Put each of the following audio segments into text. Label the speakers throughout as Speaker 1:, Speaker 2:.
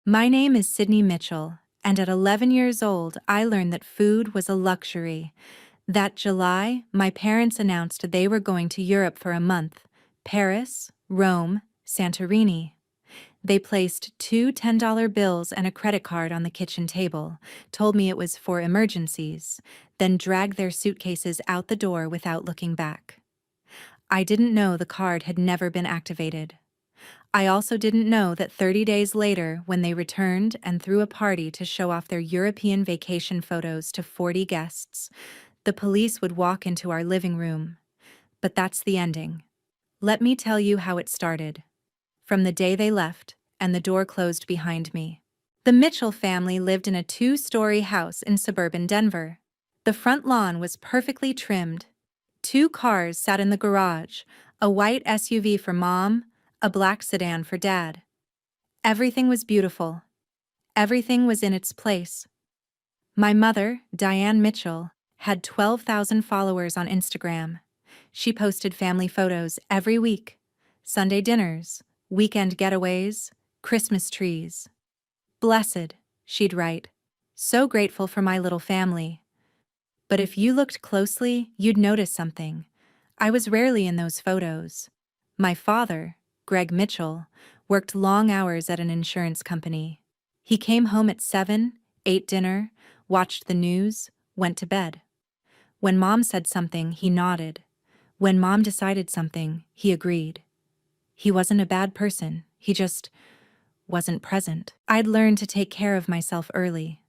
Speaker 1: My name is Sydney Mitchell, and at 11 years old, I learned that food was a luxury. That July, my parents announced they were going to Europe for a month: Paris, Rome, Santorini. They placed two $10 bills and a credit card on the kitchen table, told me it was for emergencies, then dragged their suitcases out the door without looking back. I didn't know the card had never been activated. I also didn't know that 30 days later, when they returned and threw a party to show off their European vacation photos to 40 guests, the police would walk into our living room. But that's the ending. Let me tell you how it started. From the day they left, and the door closed behind me. The Mitchell family lived in a 2-story house in suburban Denver. The front lawn was perfectly trimmed. 2 cars sat in the garage, a white SUV for Mom, a black sedan for Dad. Everything was beautiful. Everything was in its place. My mother, Diane Mitchell, had 12,000 followers on Instagram. She posted family photos every week: Sunday dinners, weekend getaways, Christmas trees. "Blessed," she'd write. "So grateful for my little family." But if you looked closely, you'd notice something. I was rarely in those photos. My father, Greg Mitchell, worked long hours at an insurance company. He came home at 7, ate dinner, watched the news, went to bed. When Mom said something, he nodded. When Mom decided something, he agreed. He wasn't a bad person, he just wasn't present. I'd learned to take care of myself early,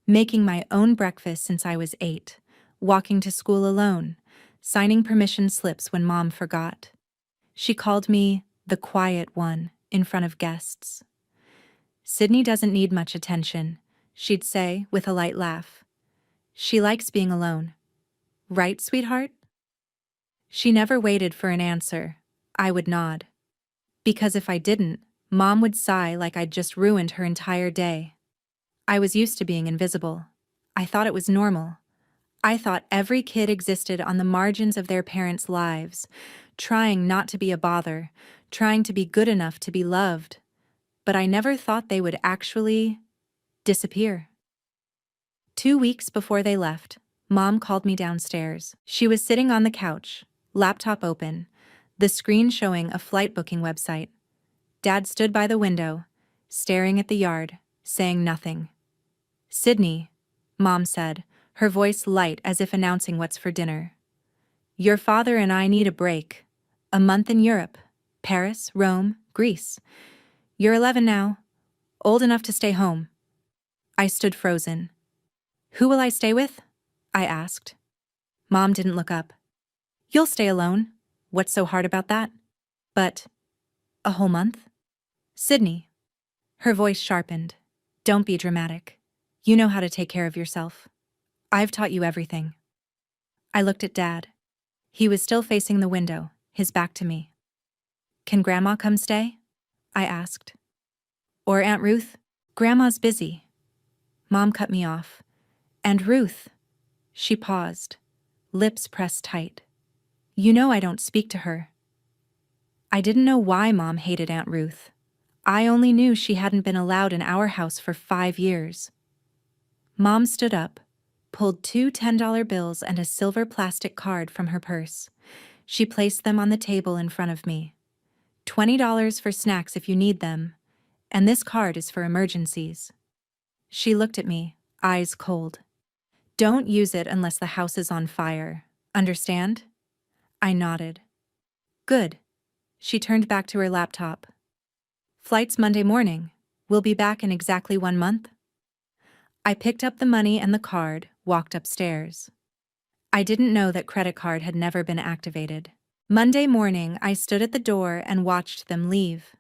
Speaker 1: making my own breakfast since I was 8, walking to school alone, signing permission slips when Mom forgot. She called me the quiet one in front of guests. "Sydney doesn't need much attention," she'd say with a light laugh. "She likes being alone. Right, sweetheart?" She never waited for an answer. I would nod. Because if I didn't, Mom would sigh like I'd just ruined her entire day. I was used to being invisible. I thought it was normal. I thought every kid existed on the margins of their parents' lives, trying not to be a bother, trying to be good enough to be loved. But I never thought they would actually disappear. 2 weeks before they left, Mom called me downstairs. She was sitting on the couch, laptop open, the screen showing a flight booking website. Dad stood by the window, staring at the yard, saying nothing. "Sydney," Mom said, her voice light as if announcing what's for dinner. "Your father and I need a break. A month in Europe. Paris, Rome, Greece. You're 11 now. Old enough to stay home." I stood frozen. "Who will I stay with?" I asked. Mom didn't look up. "You'll stay alone. What's so hard about that?" "But a whole month?" "Sydney." Her voice sharpened. "Don't be dramatic. You know how to take care of yourself. I've taught you everything." I looked at Dad. He was still facing the window, his back to me. "Can Grandma come stay?" I asked. "Or Aunt Ruth?" "Grandma's busy." Mom cut me off. "And Ruth." She paused, lips pressed tight. "You know I don't speak to her." I didn't know why Mom hated Aunt Ruth. I only knew she hadn't been allowed in our house for 5 years. Mom stood up, pulled 2 $10 bills and a silver plastic card from her purse. She placed them on the table in front of me. $20 for snacks if you need them, and this card is for emergencies. She looked at me, eyes cold. "Don't use it unless the house is on fire. Understand?" I nodded. "Good." She turned back to her laptop. "Flight's Monday morning. We'll be back in exactly 1 month." I picked up the money and the card, walked upstairs. I didn't know that credit card had never been activated. Monday morning, I stood at the door and watched them leave.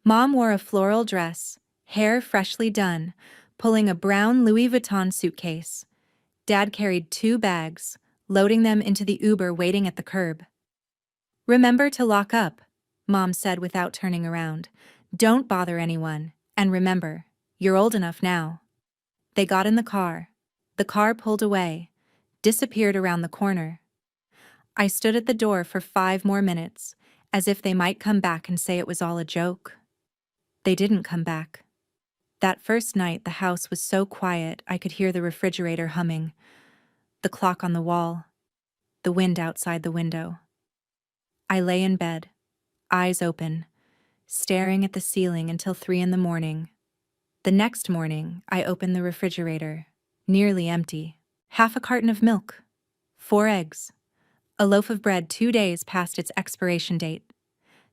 Speaker 1: Mom wore a floral dress, hair freshly done, pulling a brown Louis Vuitton suitcase. Dad carried 2 bags, loading them into the Uber waiting at the curb. "Remember to lock up," Mom said without turning around. "Don't bother anyone, and remember, you're old enough now." They got in the car. The car pulled away, disappeared around the corner. I stood at the door for 5 more minutes, as if they might come back and say it was all a joke. They didn't come back. That first night, the house was so quiet I could hear the refrigerator humming, the clock on the wall, the wind outside the window. I lay in bed, eyes open, staring at the ceiling until 3 in the morning. The next morning, I opened the refrigerator, nearly empty. Half a carton of milk, 4 eggs, a loaf of bread 2 days past its expiration date,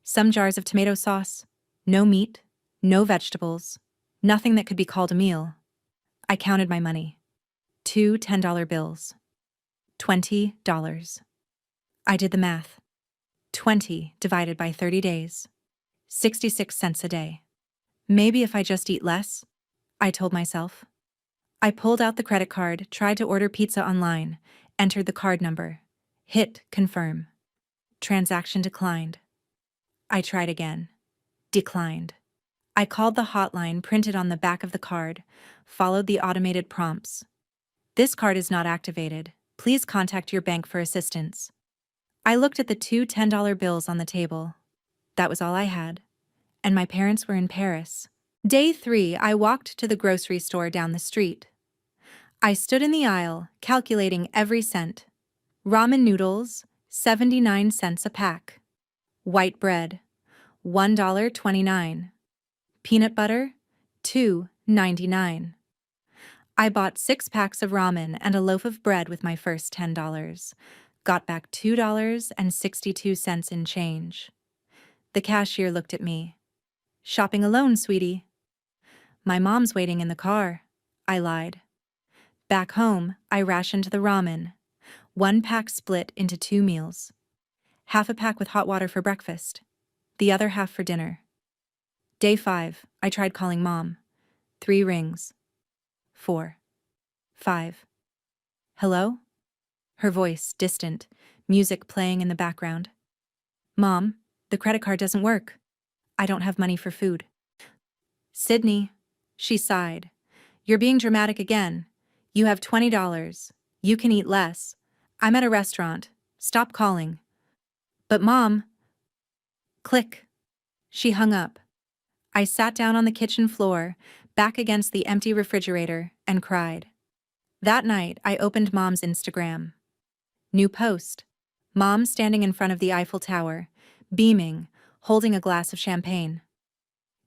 Speaker 1: some jars of tomato sauce, no meat, no vegetables, nothing that could be called a meal. I counted my money. 2 $10 bills. $20. I did the math. 20 divided by 30 days. 66 cents a day. Maybe if I just eat less, I told myself. I pulled out the credit card, tried to order pizza online, entered the card number, hit confirm. Transaction declined. I tried again. Declined. I called the hotline printed on the back of the card, followed the automated prompts. This card is not activated. Please contact your bank for assistance. I looked at the 2 $10 bills on the table. That was all I had. And my parents were in Paris. Day 3, I walked to the grocery store down the street. I stood in the aisle, calculating every cent. Ramen noodles, 79 cents a pack. White bread, $1.29. Peanut butter, $2.99. I bought 6 packs of ramen and a loaf of bread with my first $10. Got back $2.62 in change. The cashier looked at me. Shopping alone, sweetie? My mom's waiting in the car, I lied. Back home, I rationed the ramen. 1 pack split into 2 meals. Half a pack with hot water for breakfast, the other half for dinner. Day 5, I tried calling Mom. 3 rings. 4. 5. Hello? Her voice, distant, music playing in the background. Mom, the credit card doesn't work. I don't have money for food. Sydney, she sighed. You're being dramatic again. You have $20. You can eat less. I'm at a restaurant. Stop calling. But Mom... Click. She hung up. I sat down on the kitchen floor, back against the empty refrigerator, and cried. That night, I opened Mom's Instagram. New post. Mom standing in front of the Eiffel Tower, beaming, holding a glass of champagne.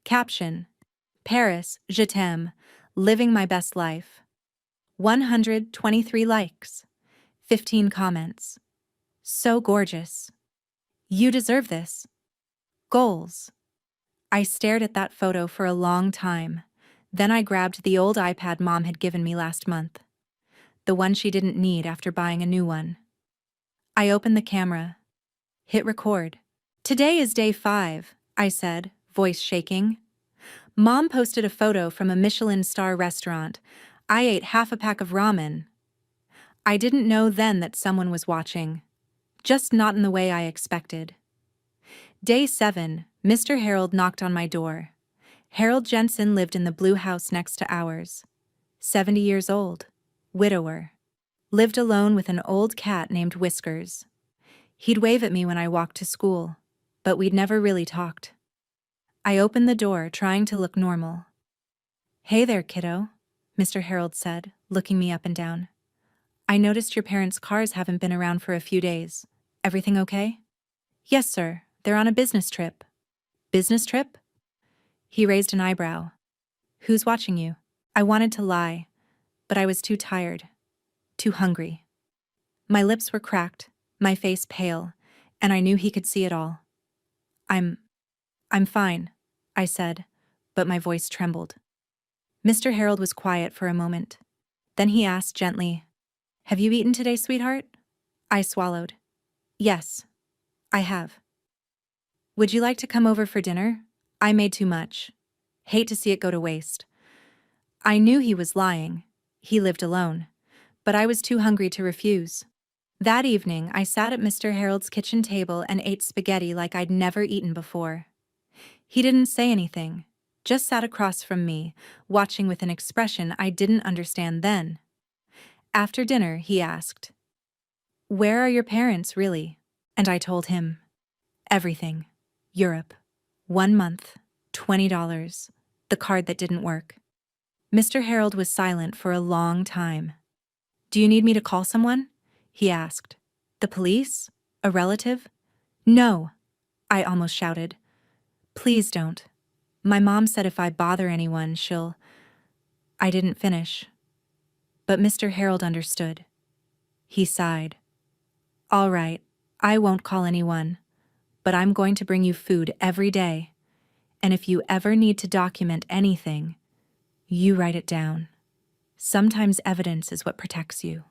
Speaker 1: Caption. Paris, je t'aime, living my best life. 123 likes. 15 comments. So gorgeous. You deserve this. Goals. I stared at that photo for a long time. Then I grabbed the old iPad Mom had given me last month. The one she didn't need after buying a new one. I opened the camera. Hit record. Today is day 5, I said, voice shaking. Mom posted a photo from a Michelin star restaurant. I ate half a pack of ramen. I didn't know then that someone was watching. Just not in the way I expected. Day 7, Mr. Harold knocked on my door. Harold Jensen lived in the blue house next to ours. 70 years old. Widower. Lived alone with an old cat named Whiskers. He'd wave at me when I walked to school, but we'd never really talked. I opened the door, trying to look normal. Hey there, kiddo, Mr. Harold said, looking me up and down. I noticed your parents' cars haven't been around for a few days. Everything okay? Yes, sir. They're on a business trip. Business trip? He raised an eyebrow. Who's watching you? I wanted to lie, but I was too tired, too hungry. My lips were cracked, my face pale, and I knew he could see it all. I'm fine, I said, but my voice trembled. Mr. Harold was quiet for a moment. Then he asked gently, Have you eaten today, sweetheart? I swallowed. Yes, I have. Would you like to come over for dinner? I made too much. Hate to see it go to waste. I knew he was lying. He lived alone. But I was too hungry to refuse. That evening, I sat at Mr. Harold's kitchen table and ate spaghetti like I'd never eaten before. He didn't say anything, just sat across from me, watching with an expression I didn't understand then. After dinner, he asked, Where are your parents, really? And I told him, everything. Europe. 1 month. $20. The card that didn't work. Mr. Harold was silent for a long time. Do you need me to call someone? He asked. The police? A relative? No, I almost shouted. Please don't. My mom said if I bother anyone, she'll... I didn't finish. But Mr. Harold understood. He sighed. All right, I won't call anyone, but I'm going to bring you food every day. And if you ever need to document anything, you write it down. Sometimes evidence is what protects you.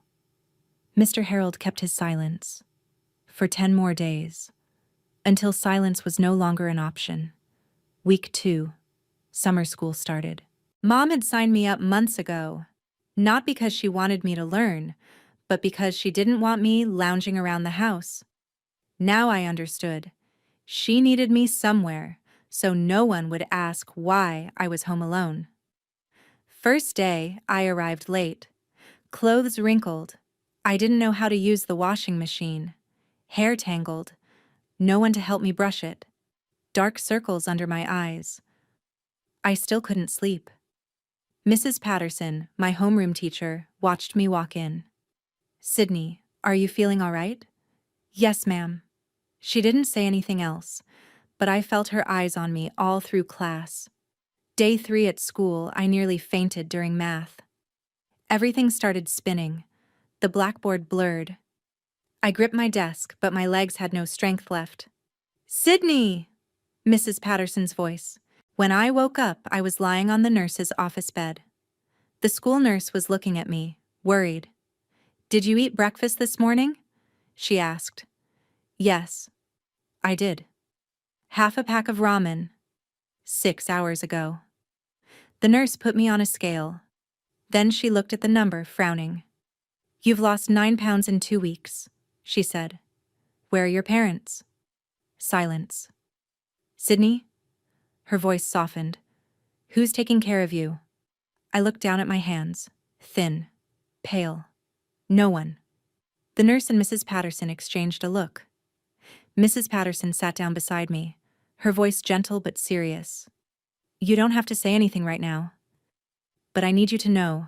Speaker 1: Mr. Harold kept his silence for 10 more days, until silence was no longer an option. Week 2, summer school started. Mom had signed me up months ago, not because she wanted me to learn, but because she didn't want me lounging around the house. Now I understood. She needed me somewhere, so no one would ask why I was home alone. First day, I arrived late. Clothes wrinkled. I didn't know how to use the washing machine. Hair tangled. No one to help me brush it. Dark circles under my eyes. I still couldn't sleep. Mrs. Patterson, my homeroom teacher, watched me walk in. Sydney, are you feeling all right? Yes, ma'am. She didn't say anything else, but I felt her eyes on me all through class. Day 3 at school, I nearly fainted during math. Everything started spinning. The blackboard blurred. I gripped my desk, but my legs had no strength left. Sydney! Mrs. Patterson's voice. When I woke up, I was lying on the nurse's office bed. The school nurse was looking at me, worried. Did you eat breakfast this morning? She asked. Yes, I did. Half a pack of ramen. 6 hours ago. The nurse put me on a scale. Then she looked at the number, frowning. You've lost 9 pounds in 2 weeks, she said. Where are your parents? Silence. Sydney? Her voice softened. Who's taking care of you? I looked down at my hands, thin, pale. No one. The nurse and Mrs. Patterson exchanged a look. Mrs. Patterson sat down beside me, her voice gentle but serious. You don't have to say anything right now. But I need you to know,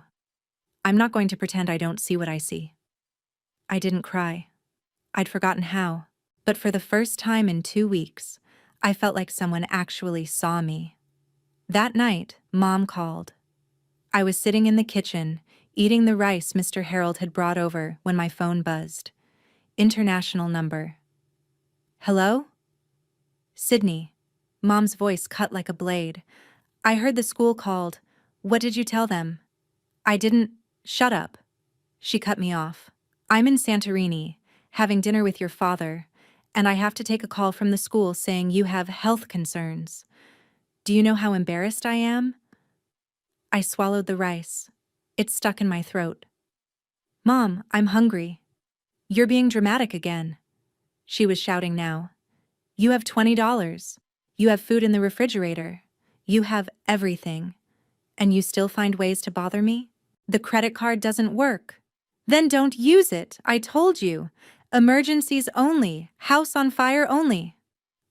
Speaker 1: I'm not going to pretend I don't see what I see. I didn't cry. I'd forgotten how. But for the first time in 2 weeks, I felt like someone actually saw me. That night, Mom called. I was sitting in the kitchen, eating the rice Mr. Harold had brought over when my phone buzzed. International number. Hello? Sydney. Mom's voice cut like a blade. I heard the school called. What did you tell them? I didn't. Shut up. She cut me off. I'm in Santorini, having dinner with your father, and I have to take a call from the school saying you have health concerns. Do you know how embarrassed I am? I swallowed the rice. It stuck in my throat. Mom, I'm hungry. You're being dramatic again. She was shouting now. You have $20. You have food in the refrigerator. You have everything. And you still find ways to bother me? The credit card doesn't work. Then don't use it, I told you. Emergencies only, house on fire only.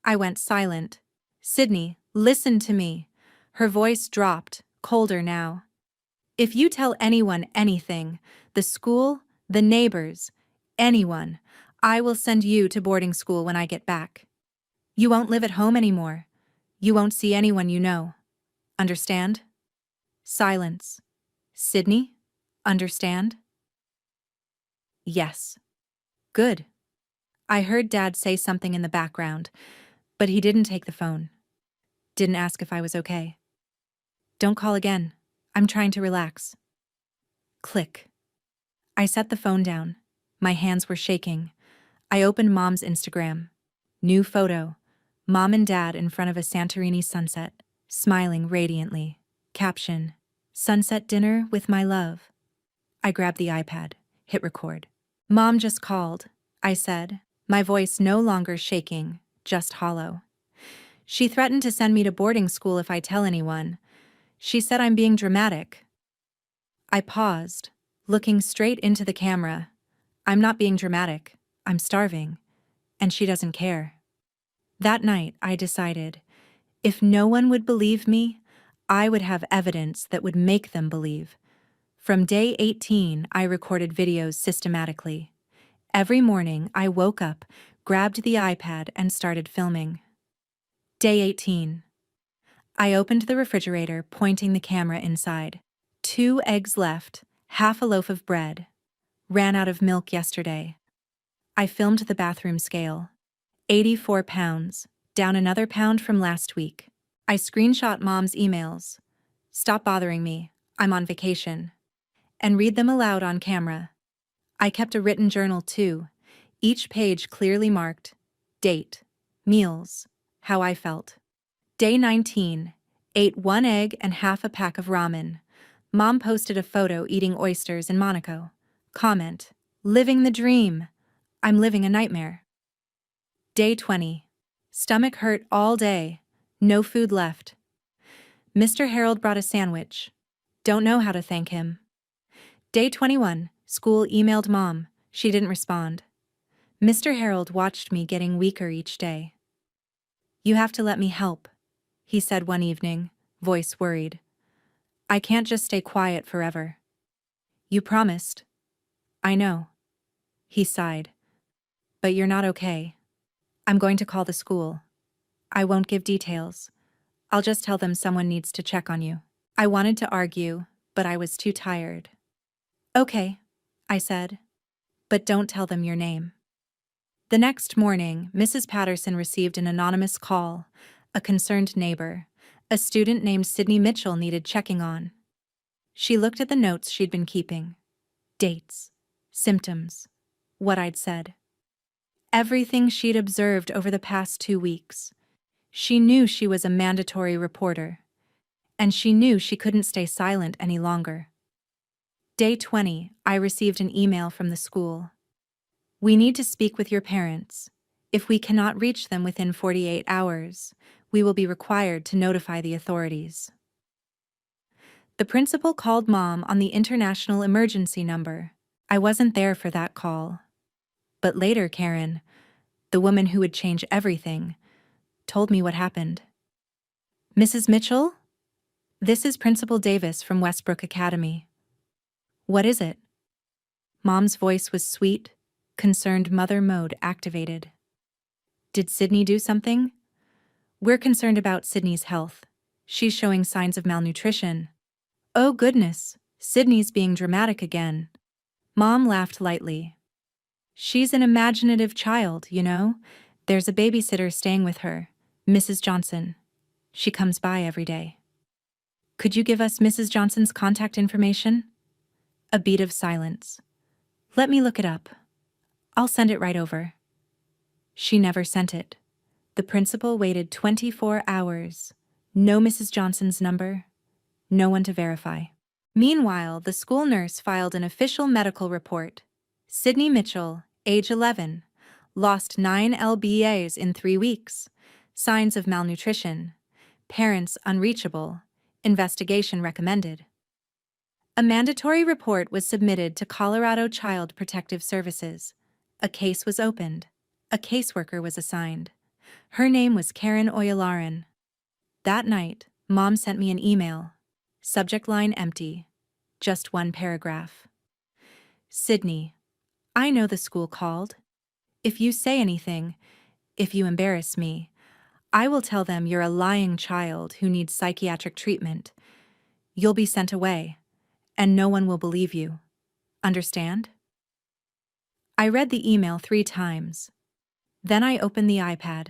Speaker 1: I went silent. Sydney, listen to me. Her voice dropped, colder now. If you tell anyone anything, the school, the neighbors, anyone, I will send you to boarding school when I get back. You won't live at home anymore. You won't see anyone you know. Understand? Silence. Sydney? Understand? Yes. Good. I heard Dad say something in the background, but he didn't take the phone. Didn't ask if I was okay. Don't call again. I'm trying to relax. Click. I set the phone down. My hands were shaking. I opened Mom's Instagram. New photo. Mom and Dad in front of a Santorini sunset, smiling radiantly. Caption. Sunset dinner with my love. I grabbed the iPad, hit record. Mom just called, I said, my voice no longer shaking, just hollow. She threatened to send me to boarding school if I tell anyone. She said I'm being dramatic. I paused, looking straight into the camera. I'm not being dramatic. I'm starving. And she doesn't care. That night, I decided, if no one would believe me, I would have evidence that would make them believe. From day 18, I recorded videos systematically. Every morning, I woke up, grabbed the iPad, and started filming. Day 18. I opened the refrigerator, pointing the camera inside. 2 eggs left, half a loaf of bread. Ran out of milk yesterday. I filmed the bathroom scale. 84 pounds, down another pound from last week. I screenshot Mom's emails. Stop bothering me, I'm on vacation. And read them aloud on camera. I kept a written journal too, each page clearly marked. Date, meals, how I felt. Day 19. Ate 1 egg and half a pack of ramen. Mom posted a photo eating oysters in Monaco. Comment, living the dream. I'm living a nightmare. Day 20. Stomach hurt all day. No food left. Mr. Harold brought a sandwich. Don't know how to thank him. Day 21. School emailed Mom. She didn't respond. Mr. Harold watched me getting weaker each day. You have to let me help, he said one evening, voice worried. I can't just stay quiet forever. You promised. I know. He sighed. But you're not okay. I'm going to call the school. I won't give details. I'll just tell them someone needs to check on you. I wanted to argue, but I was too tired. Okay, I said. But don't tell them your name. The next morning, Mrs. Patterson received an anonymous call. A concerned neighbor, a student named Sydney Mitchell, needed checking on. She looked at the notes she'd been keeping. Dates, symptoms, what I'd said. Everything she'd observed over the past 2 weeks. She knew she was a mandatory reporter. And she knew she couldn't stay silent any longer. Day 20, I received an email from the school. We need to speak with your parents. If we cannot reach them within 48 hours, we will be required to notify the authorities. The principal called Mom on the international emergency number. I wasn't there for that call. But later Karen, the woman who would change everything, told me what happened. Mrs. Mitchell? This is Principal Davis from Westbrook Academy. What is it? Mom's voice was sweet, concerned mother mode activated. Did Sydney do something? We're concerned about Sydney's health. She's showing signs of malnutrition. Oh goodness, Sydney's being dramatic again. Mom laughed lightly. She's an imaginative child, you know. There's a babysitter staying with her, Mrs. Johnson. She comes by every day. Could you give us Mrs. Johnson's contact information? A beat of silence. Let me look it up. I'll send it right over. She never sent it. The principal waited 24 hours. No Mrs. Johnson's number. No one to verify. Meanwhile, the school nurse filed an official medical report. Sydney Mitchell, age 11, lost 9 lbas in 3 weeks. Signs of malnutrition. Parents unreachable. Investigation recommended. A mandatory report was submitted to Colorado Child Protective Services. A case was opened. A caseworker was assigned. Her name was Karen Oyalaran. That night, Mom sent me an email. Subject line empty. Just 1 paragraph. Sydney, I know the school called. If you say anything, if you embarrass me, I will tell them you're a lying child who needs psychiatric treatment. You'll be sent away, and no one will believe you. Understand? I read the email 3 times. Then I opened the iPad.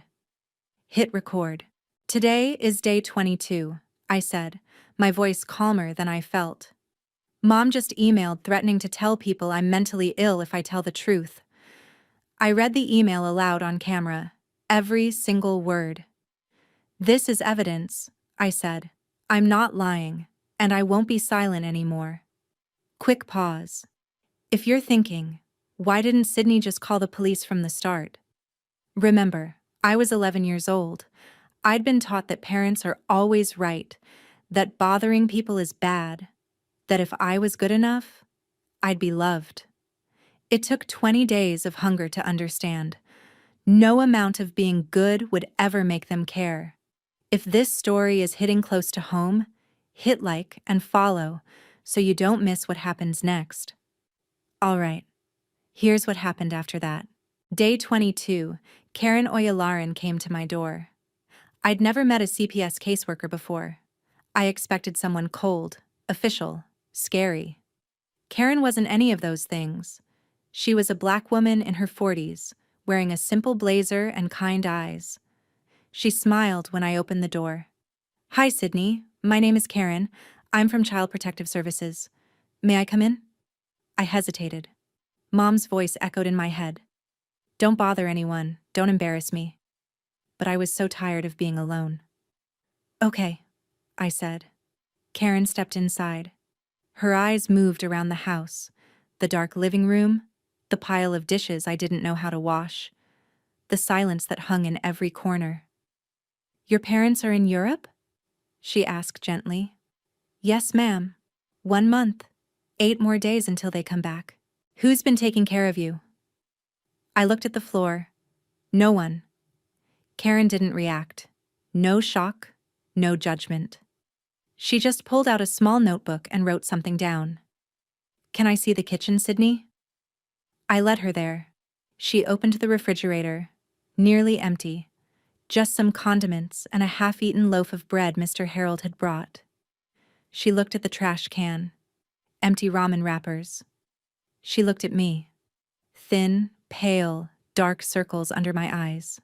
Speaker 1: Hit record. Today is day 22, I said, my voice calmer than I felt. Mom just emailed threatening to tell people I'm mentally ill if I tell the truth. I read the email aloud on camera, every single word. This is evidence, I said. I'm not lying, and I won't be silent anymore. Quick pause. If you're thinking, why didn't Sydney just call the police from the start? Remember, I was 11 years old. I'd been taught that parents are always right, that bothering people is bad, that if I was good enough, I'd be loved. It took 20 days of hunger to understand. No amount of being good would ever make them care. If this story is hitting close to home, Hit like and follow so you don't miss what happens next. Alright, here's what happened after that. Day 22, Karen Oyalaran came to my door. I'd never met a CPS caseworker before. I expected someone cold, official, scary. Karen wasn't any of those things. She was a black woman in her 40s, wearing a simple blazer and kind eyes. She smiled when I opened the door. Hi, Sydney. My name is Karen. I'm from Child Protective Services. May I come in? I hesitated. Mom's voice echoed in my head. Don't bother anyone. Don't embarrass me. But I was so tired of being alone. Okay, I said. Karen stepped inside. Her eyes moved around the house, the dark living room, the pile of dishes I didn't know how to wash, the silence that hung in every corner. Your parents are in Europe? She asked gently. Yes, ma'am. 1 month. 8 more days until they come back. Who's been taking care of you? I looked at the floor. No one. Karen didn't react. No shock, no judgment. She just pulled out a small notebook and wrote something down. Can I see the kitchen, Sydney? I led her there. She opened the refrigerator, nearly empty. Just some condiments and a half-eaten loaf of bread Mr. Harold had brought. She looked at the trash can. Empty ramen wrappers. She looked at me. Thin, pale, dark circles under my eyes.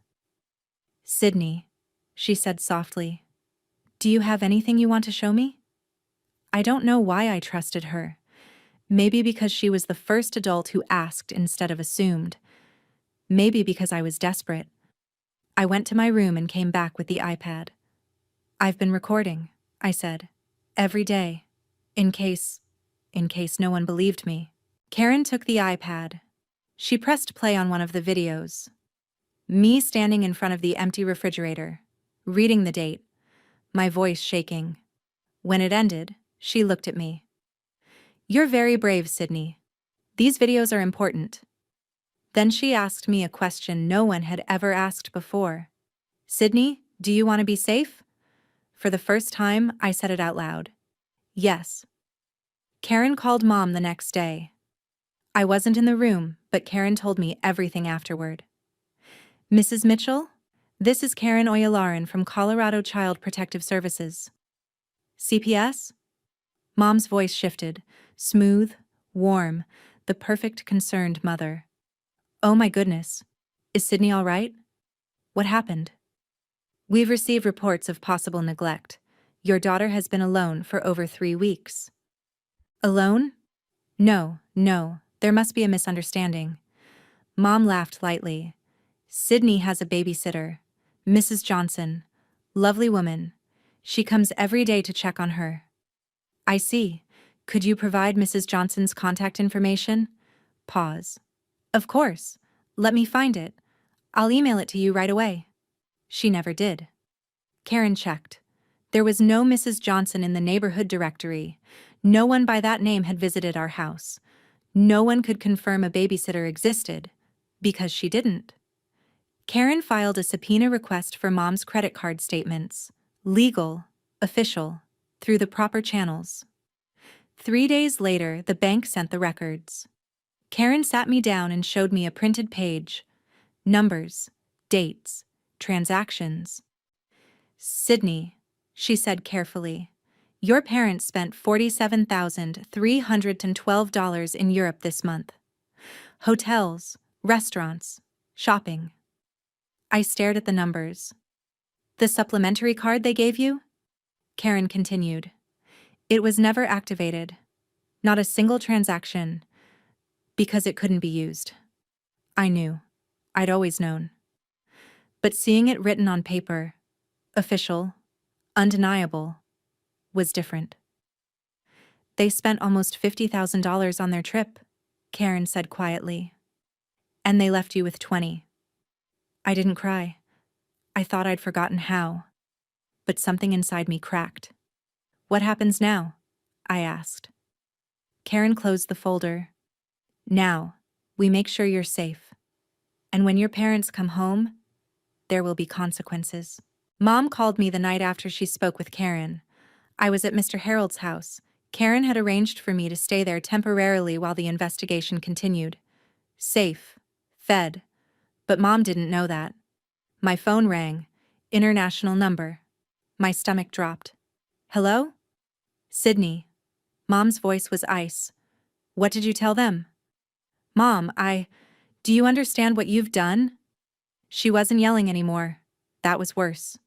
Speaker 1: Sydney, she said softly, do you have anything you want to show me? I don't know why I trusted her. Maybe because she was the first adult who asked instead of assumed. Maybe because I was desperate. I went to my room and came back with the iPad. I've been recording, I said. Every day. In case no one believed me. Karen took the iPad. She pressed play on one of the videos. Me standing in front of the empty refrigerator, reading the date, my voice shaking. When it ended, she looked at me. You're very brave, Sydney. These videos are important. Then she asked me a question no one had ever asked before. Sydney, do you want to be safe? For the first time, I said it out loud. Yes. Karen called Mom the next day. I wasn't in the room, but Karen told me everything afterward. Mrs. Mitchell, this is Karen Oyalaran from Colorado Child Protective Services. CPS? Mom's voice shifted, smooth, warm, the perfect concerned mother. Oh my goodness. Is Sydney all right? What happened? We've received reports of possible neglect. Your daughter has been alone for over 3 weeks. Alone? No, there must be a misunderstanding. Mom laughed lightly. Sydney has a babysitter, Mrs. Johnson. Lovely woman. She comes every day to check on her. I see. Could you provide Mrs. Johnson's contact information? Pause. Of course. Let me find it. I'll email it to you right away. She never did. Karen checked. There was no Mrs. Johnson in the neighborhood directory. No one by that name had visited our house. No one could confirm a babysitter existed, because she didn't. Karen filed a subpoena request for Mom's credit card statements, legal, official, through the proper channels. 3 days later, the bank sent the records. Karen sat me down and showed me a printed page. Numbers, dates, transactions. Sydney, she said carefully, your parents spent $47,312 in Europe this month. Hotels, restaurants, shopping. I stared at the numbers. The supplementary card they gave you? Karen continued. It was never activated. Not a single transaction. Because it couldn't be used. I knew. I'd always known. But seeing it written on paper, official, undeniable, was different. They spent almost $50,000 on their trip, Karen said quietly. And they left you with 20. I didn't cry. I thought I'd forgotten how. But something inside me cracked. What happens now? I asked. Karen closed the folder. Now, we make sure you're safe. And when your parents come home, there will be consequences. Mom called me the night after she spoke with Karen. I was at Mr. Harold's house. Karen had arranged for me to stay there temporarily while the investigation continued. Safe. Fed. But Mom didn't know that. My phone rang. International number. My stomach dropped. Hello? Sydney. Mom's voice was ice. What did you tell them? Mom, do you understand what you've done? She wasn't yelling anymore. That was worse.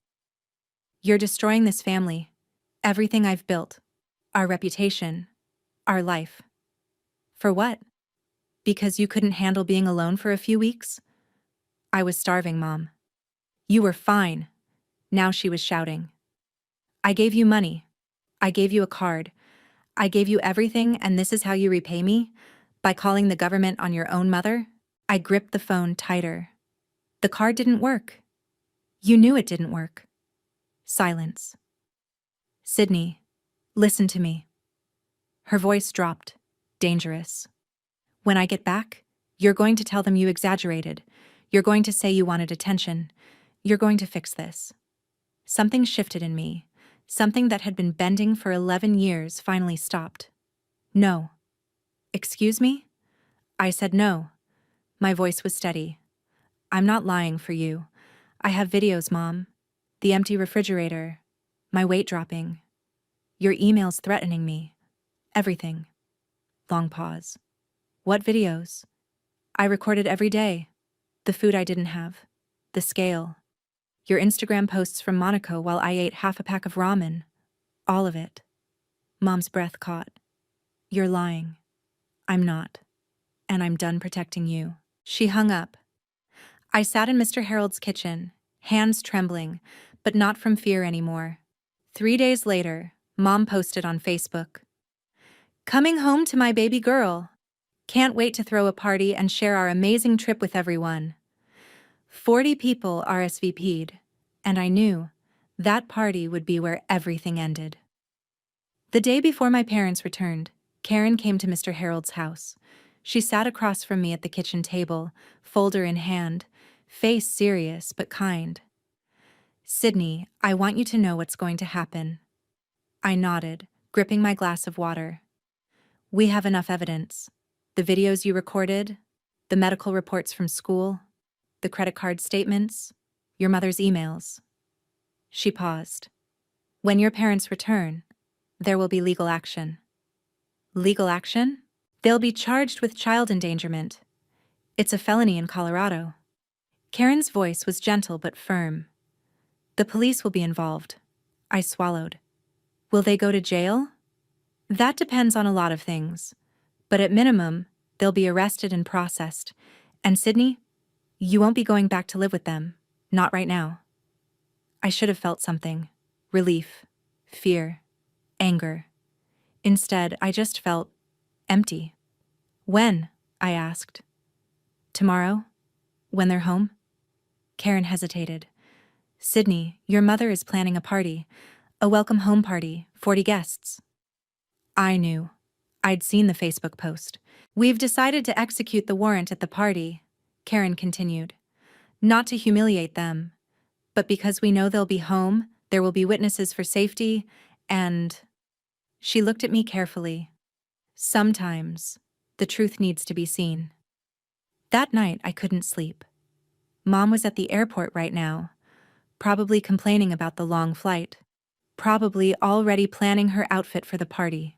Speaker 1: You're destroying this family. Everything I've built. Our reputation. Our life. For what? Because you couldn't handle being alone for a few weeks? I was starving, Mom. You were fine. Now she was shouting. I gave you money. I gave you a card. I gave you everything, and this is how you repay me? By calling the government on your own mother? I gripped the phone tighter. The card didn't work. You knew it didn't work. Silence. Sydney, listen to me. Her voice dropped. Dangerous. When I get back, you're going to tell them you exaggerated. You're going to say you wanted attention. You're going to fix this. Something shifted in me. Something that had been bending for 11 years finally stopped. No. Excuse me? I said no. My voice was steady. I'm not lying for you. I have videos, Mom. The empty refrigerator. My weight dropping. Your emails threatening me. Everything. Long pause. What videos? I recorded every day. The food I didn't have. The scale. Your Instagram posts from Monaco while I ate half a pack of ramen. All of it. Mom's breath caught. You're lying. I'm not. And I'm done protecting you. She hung up. I sat in Mr. Harold's kitchen, hands trembling, but not from fear anymore. 3 days later, Mom posted on Facebook. Coming home to my baby girl. Can't wait to throw a party and share our amazing trip with everyone. 40 people RSVP'd, and I knew that party would be where everything ended. The day before my parents returned, Karen came to Mr. Harold's house. She sat across from me at the kitchen table, folder in hand, face serious but kind. Sydney, I want you to know what's going to happen. I nodded, gripping my glass of water. We have enough evidence. The videos you recorded, the medical reports from school, the credit card statements, your mother's emails. She paused. When your parents return, there will be legal action. Legal action? They'll be charged with child endangerment. It's a felony in Colorado. Karen's voice was gentle but firm. The police will be involved. I swallowed. Will they go to jail? That depends on a lot of things. But at minimum, they'll be arrested and processed. And Sydney, you won't be going back to live with them. Not right now. I should have felt something. Relief, fear, anger. Instead, I just felt empty. When? I asked. Tomorrow? When they're home? Karen hesitated. Sydney, your mother is planning a party. A welcome home party, 40 guests. I knew. I'd seen the Facebook post. We've decided to execute the warrant at the party, Karen continued. Not to humiliate them, but because we know they'll be home, there will be witnesses for safety, and... She looked at me carefully. Sometimes, the truth needs to be seen. That night, I couldn't sleep. Mom was at the airport right now, probably complaining about the long flight, probably already planning her outfit for the party,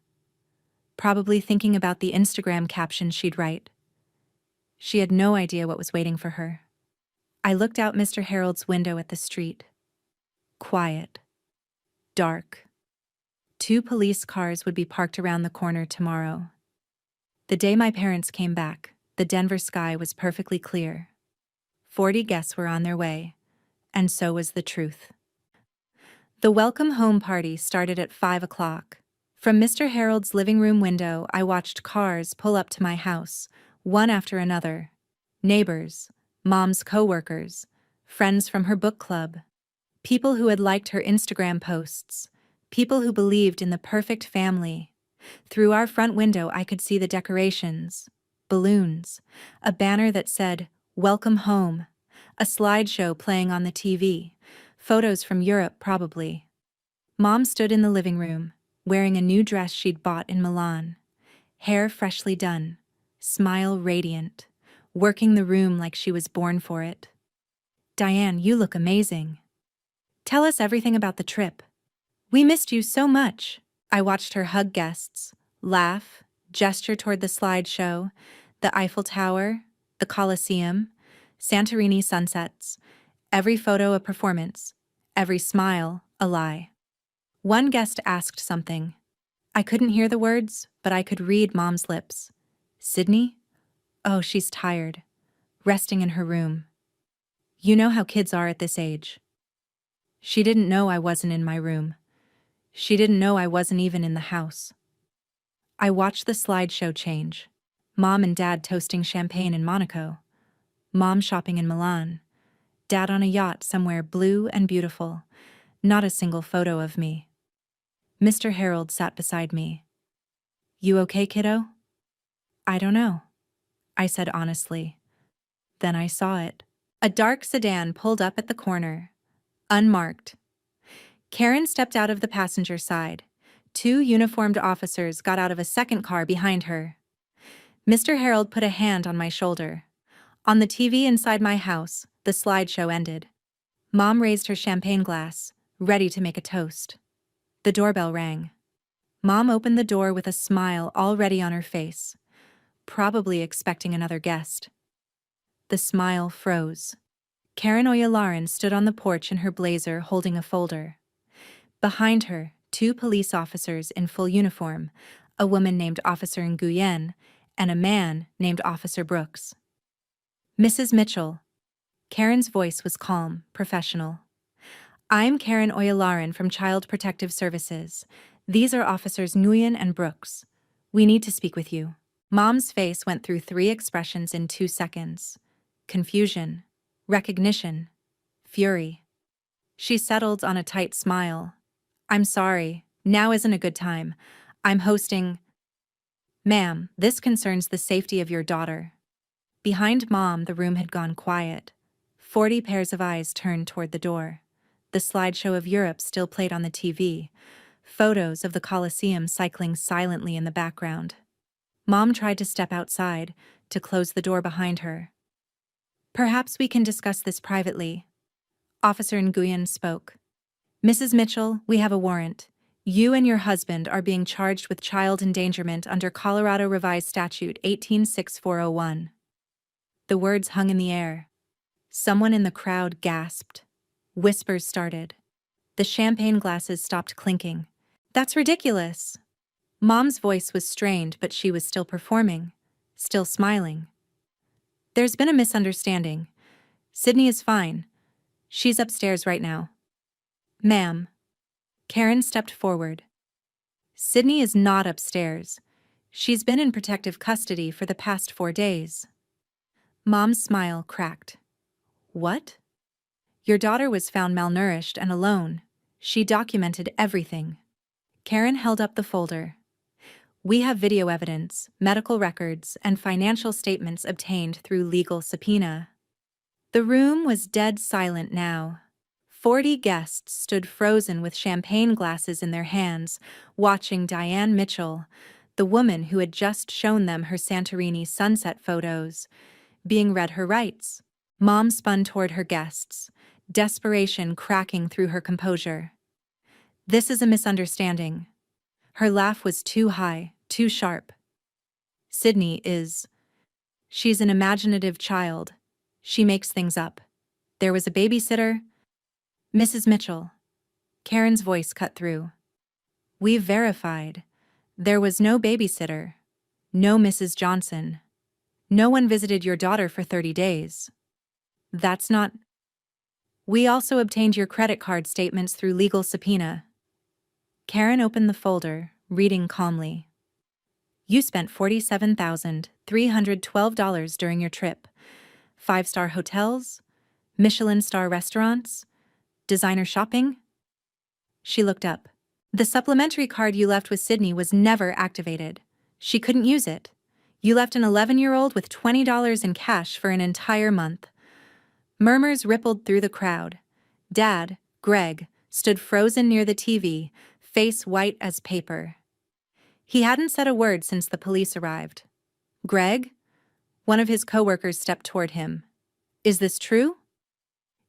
Speaker 1: probably thinking about the Instagram caption she'd write. She had no idea what was waiting for her. I looked out Mr. Harold's window at the street. Quiet. Dark. 2 police cars would be parked around the corner tomorrow. The day my parents came back, the Denver sky was perfectly clear. 40 guests were on their way, and so was the truth. The welcome home party started at 5 o'clock. From Mr. Harold's living room window, I watched cars pull up to my house, one after another. Neighbors, Mom's coworkers, friends from her book club, people who had liked her Instagram posts, people who believed in the perfect family. Through our front window, I could see the decorations, balloons, a banner that said, "Welcome home," a slideshow playing on the TV, photos from Europe probably. Mom stood in the living room, wearing a new dress she'd bought in Milan. Hair freshly done, smile radiant, working the room like she was born for it. "Diane, you look amazing. Tell us everything about the trip. We missed you so much." I watched her hug guests, laugh, gesture toward the slideshow, the Eiffel Tower, the Colosseum, Santorini sunsets, every photo a performance, every smile a lie. One guest asked something. I couldn't hear the words, but I could read Mom's lips. "Sydney? Oh, she's tired. Resting in her room. You know how kids are at this age." She didn't know I wasn't in my room. She didn't know I wasn't even in the house. I watched the slideshow change. Mom and Dad toasting champagne in Monaco. Mom shopping in Milan. Dad on a yacht somewhere blue and beautiful. Not a single photo of me. Mr. Harold sat beside me. "You okay, kiddo?" "I don't know," I said honestly. Then I saw it. A dark sedan pulled up at the corner. Unmarked. Karen stepped out of the passenger side. Two uniformed officers got out of a second car behind her. Mr. Harold put a hand on my shoulder. On the TV inside my house, the slideshow ended. Mom raised her champagne glass, ready to make a toast. The doorbell rang. Mom opened the door with a smile already on her face, probably expecting another guest. The smile froze. Karen Oyalaran stood on the porch in her blazer holding a folder. Behind her, two police officers in full uniform, a woman named Officer Nguyen, and a man named Officer Brooks. "Mrs. Mitchell." Karen's voice was calm, professional. "I'm Karen Oyalaran from Child Protective Services. These are Officers Nguyen and Brooks. We need to speak with you." Mom's face went through 3 expressions in 2 seconds. Confusion, recognition, fury. She settled on a tight smile. "I'm sorry, now isn't a good time. I'm hosting—" "Ma'am, this concerns the safety of your daughter." Behind Mom, the room had gone quiet. 40 pairs of eyes turned toward the door. The slideshow of Europe still played on the TV. Photos of the Colosseum cycling silently in the background. Mom tried to step outside, to close the door behind her. "Perhaps we can discuss this privately." Officer Nguyen spoke. "Mrs. Mitchell, we have a warrant. You and your husband are being charged with child endangerment under Colorado Revised Statute 186401. The words hung in the air. Someone in the crowd gasped. Whispers started. The champagne glasses stopped clinking. "That's ridiculous." Mom's voice was strained, but she was still performing, still smiling. "There's been a misunderstanding. Sydney is fine. She's upstairs right now." "Ma'am." Karen stepped forward. "Sydney is not upstairs. She's been in protective custody for the past 4 days." Mom's smile cracked. "What?" "Your daughter was found malnourished and alone. She documented everything." Karen held up the folder. "We have video evidence, medical records, and financial statements obtained through legal subpoena." The room was dead silent now. 40 guests stood frozen with champagne glasses in their hands, watching Diane Mitchell, the woman who had just shown them her Santorini sunset photos, being read her rights. Mom spun toward her guests, desperation cracking through her composure. "This is a misunderstanding." Her laugh was too high, too sharp. "Sydney is... She's an imaginative child. She makes things up. There was a babysitter—" "Mrs. Mitchell." Karen's voice cut through. "We've verified. There was no babysitter. No Mrs. Johnson. No one visited your daughter for 30 days. That's not... We also obtained your credit card statements through legal subpoena." Karen opened the folder, reading calmly. "You spent $47,312 during your trip. 5-star hotels, Michelin star restaurants, designer shopping." She looked up. "The supplementary card you left with Sydney was never activated. She couldn't use it. You left an 11-year-old with $20 in cash for an entire month." Murmurs rippled through the crowd. Dad, Greg, stood frozen near the TV, face white as paper. He hadn't said a word since the police arrived. "Greg?" One of his coworkers stepped toward him. "Is this true?"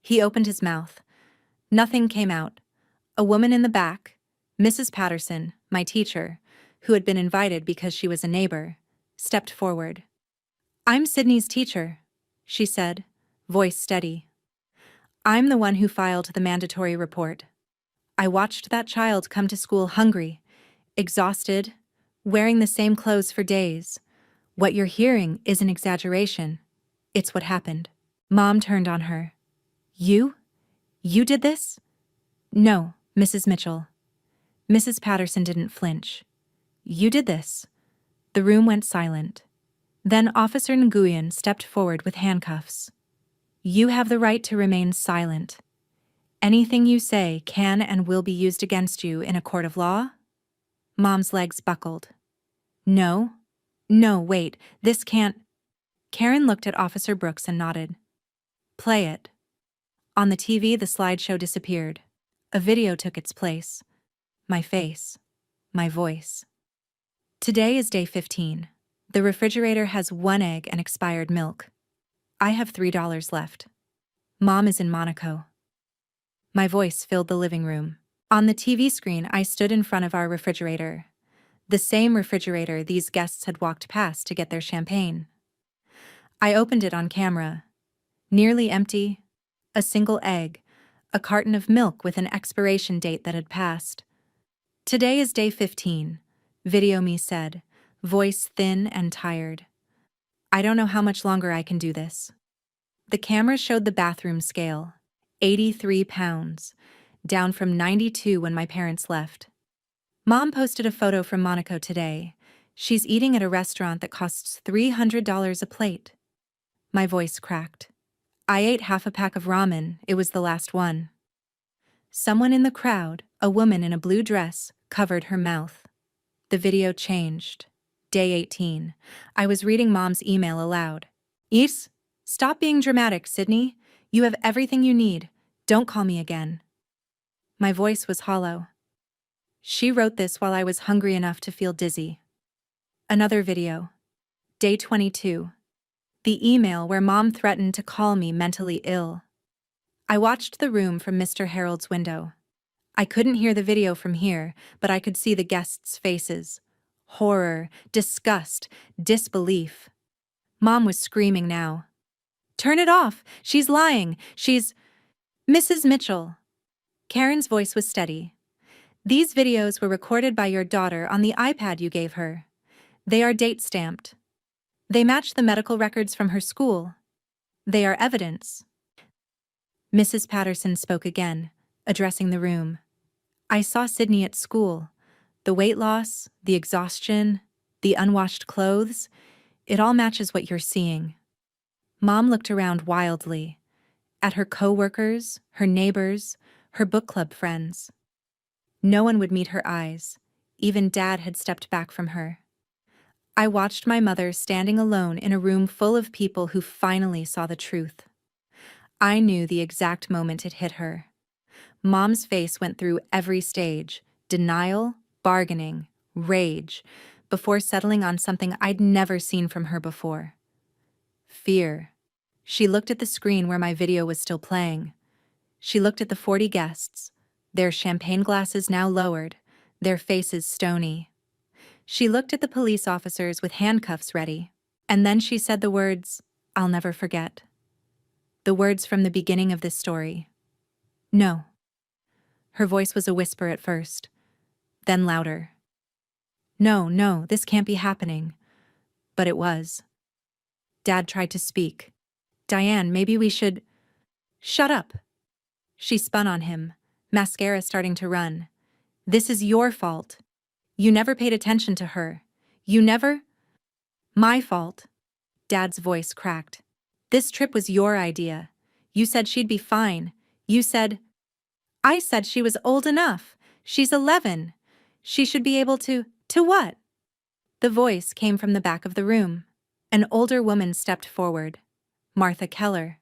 Speaker 1: He opened his mouth. Nothing came out. A woman in the back, Mrs. Patterson, my teacher, who had been invited because she was a neighbor, stepped forward. "I'm Sydney's teacher," she said, voice steady. "I'm the one who filed the mandatory report. I watched that child come to school hungry, exhausted, wearing the same clothes for days. What you're hearing is an exaggeration. It's what happened." Mom turned on her. "You? You did this?" "No, Mrs. Mitchell." Mrs. Patterson didn't flinch. "You did this." The room went silent. Then Officer Nguyen stepped forward with handcuffs. "You have the right to remain silent. Anything you say can and will be used against you in a court of law?" Mom's legs buckled. "No. No, wait, this can't." Karen looked at Officer Brooks and nodded. "Play it." On the TV, the slideshow disappeared. A video took its place. My face. My voice. Today is day 15. The refrigerator has 1 egg and expired milk. I have $3 left. Mom is in Monaco. My voice filled the living room. On the TV screen, I stood in front of our refrigerator. The same refrigerator these guests had walked past to get their champagne. I opened it on camera. Nearly empty. A single egg. A carton of milk with an expiration date that had passed. "Today is day 15, Video Me said, voice thin and tired. "I don't know how much longer I can do this." The camera showed the bathroom scale. 83 pounds, down from 92 when my parents left. Mom posted a photo from Monaco today. She's eating at a restaurant that costs $300 a plate. My voice cracked. I ate half a pack of ramen, it was the last one. Someone in the crowd, a woman in a blue dress, covered her mouth. The video changed. Day 18. I was reading Mom's email aloud. "Is, stop being dramatic, Sydney. You have everything you need. Don't call me again." My voice was hollow. She wrote this while I was hungry enough to feel dizzy. Another video. Day 22. The email where Mom threatened to call me mentally ill. I watched the room from Mr. Harold's window. I couldn't hear the video from here, but I could see the guests' faces. Horror, disgust, disbelief. Mom was screaming now. "Turn it off! She's lying! She's—" "Mrs. Mitchell." Karen's voice was steady. "These videos were recorded by your daughter on the iPad you gave her. They are date-stamped. They match the medical records from her school. They are evidence." Mrs. Patterson spoke again, addressing the room. "I saw Sydney at school. The weight loss, the exhaustion, the unwashed clothes, it all matches what you're seeing." Mom looked around wildly, at her co-workers, her neighbors, her book club friends. No one would meet her eyes. Even Dad had stepped back from her. I watched my mother standing alone in a room full of people who finally saw the truth. I knew the exact moment it hit her. Mom's face went through every stage: denial, bargaining, rage, before settling on something I'd never seen from her before. Fear. She looked at the screen where my video was still playing. She looked at the 40 guests, their champagne glasses now lowered, their faces stony. She looked at the police officers with handcuffs ready, and then she said the words I'll never forget. The words from the beginning of this story. "No." Her voice was a whisper at first, then louder. "No, no, this can't be happening." But it was. Dad tried to speak. "Diane, maybe we should—" "Shut up." She spun on him, mascara starting to run. "This is your fault. You never paid attention to her. You never—" "My fault." Dad's voice cracked. "This trip was your idea. You said she'd be fine. You said—" "I said she was old enough. She's 11. She should be able to— To what?" The voice came from the back of the room. An older woman stepped forward. Martha Keller.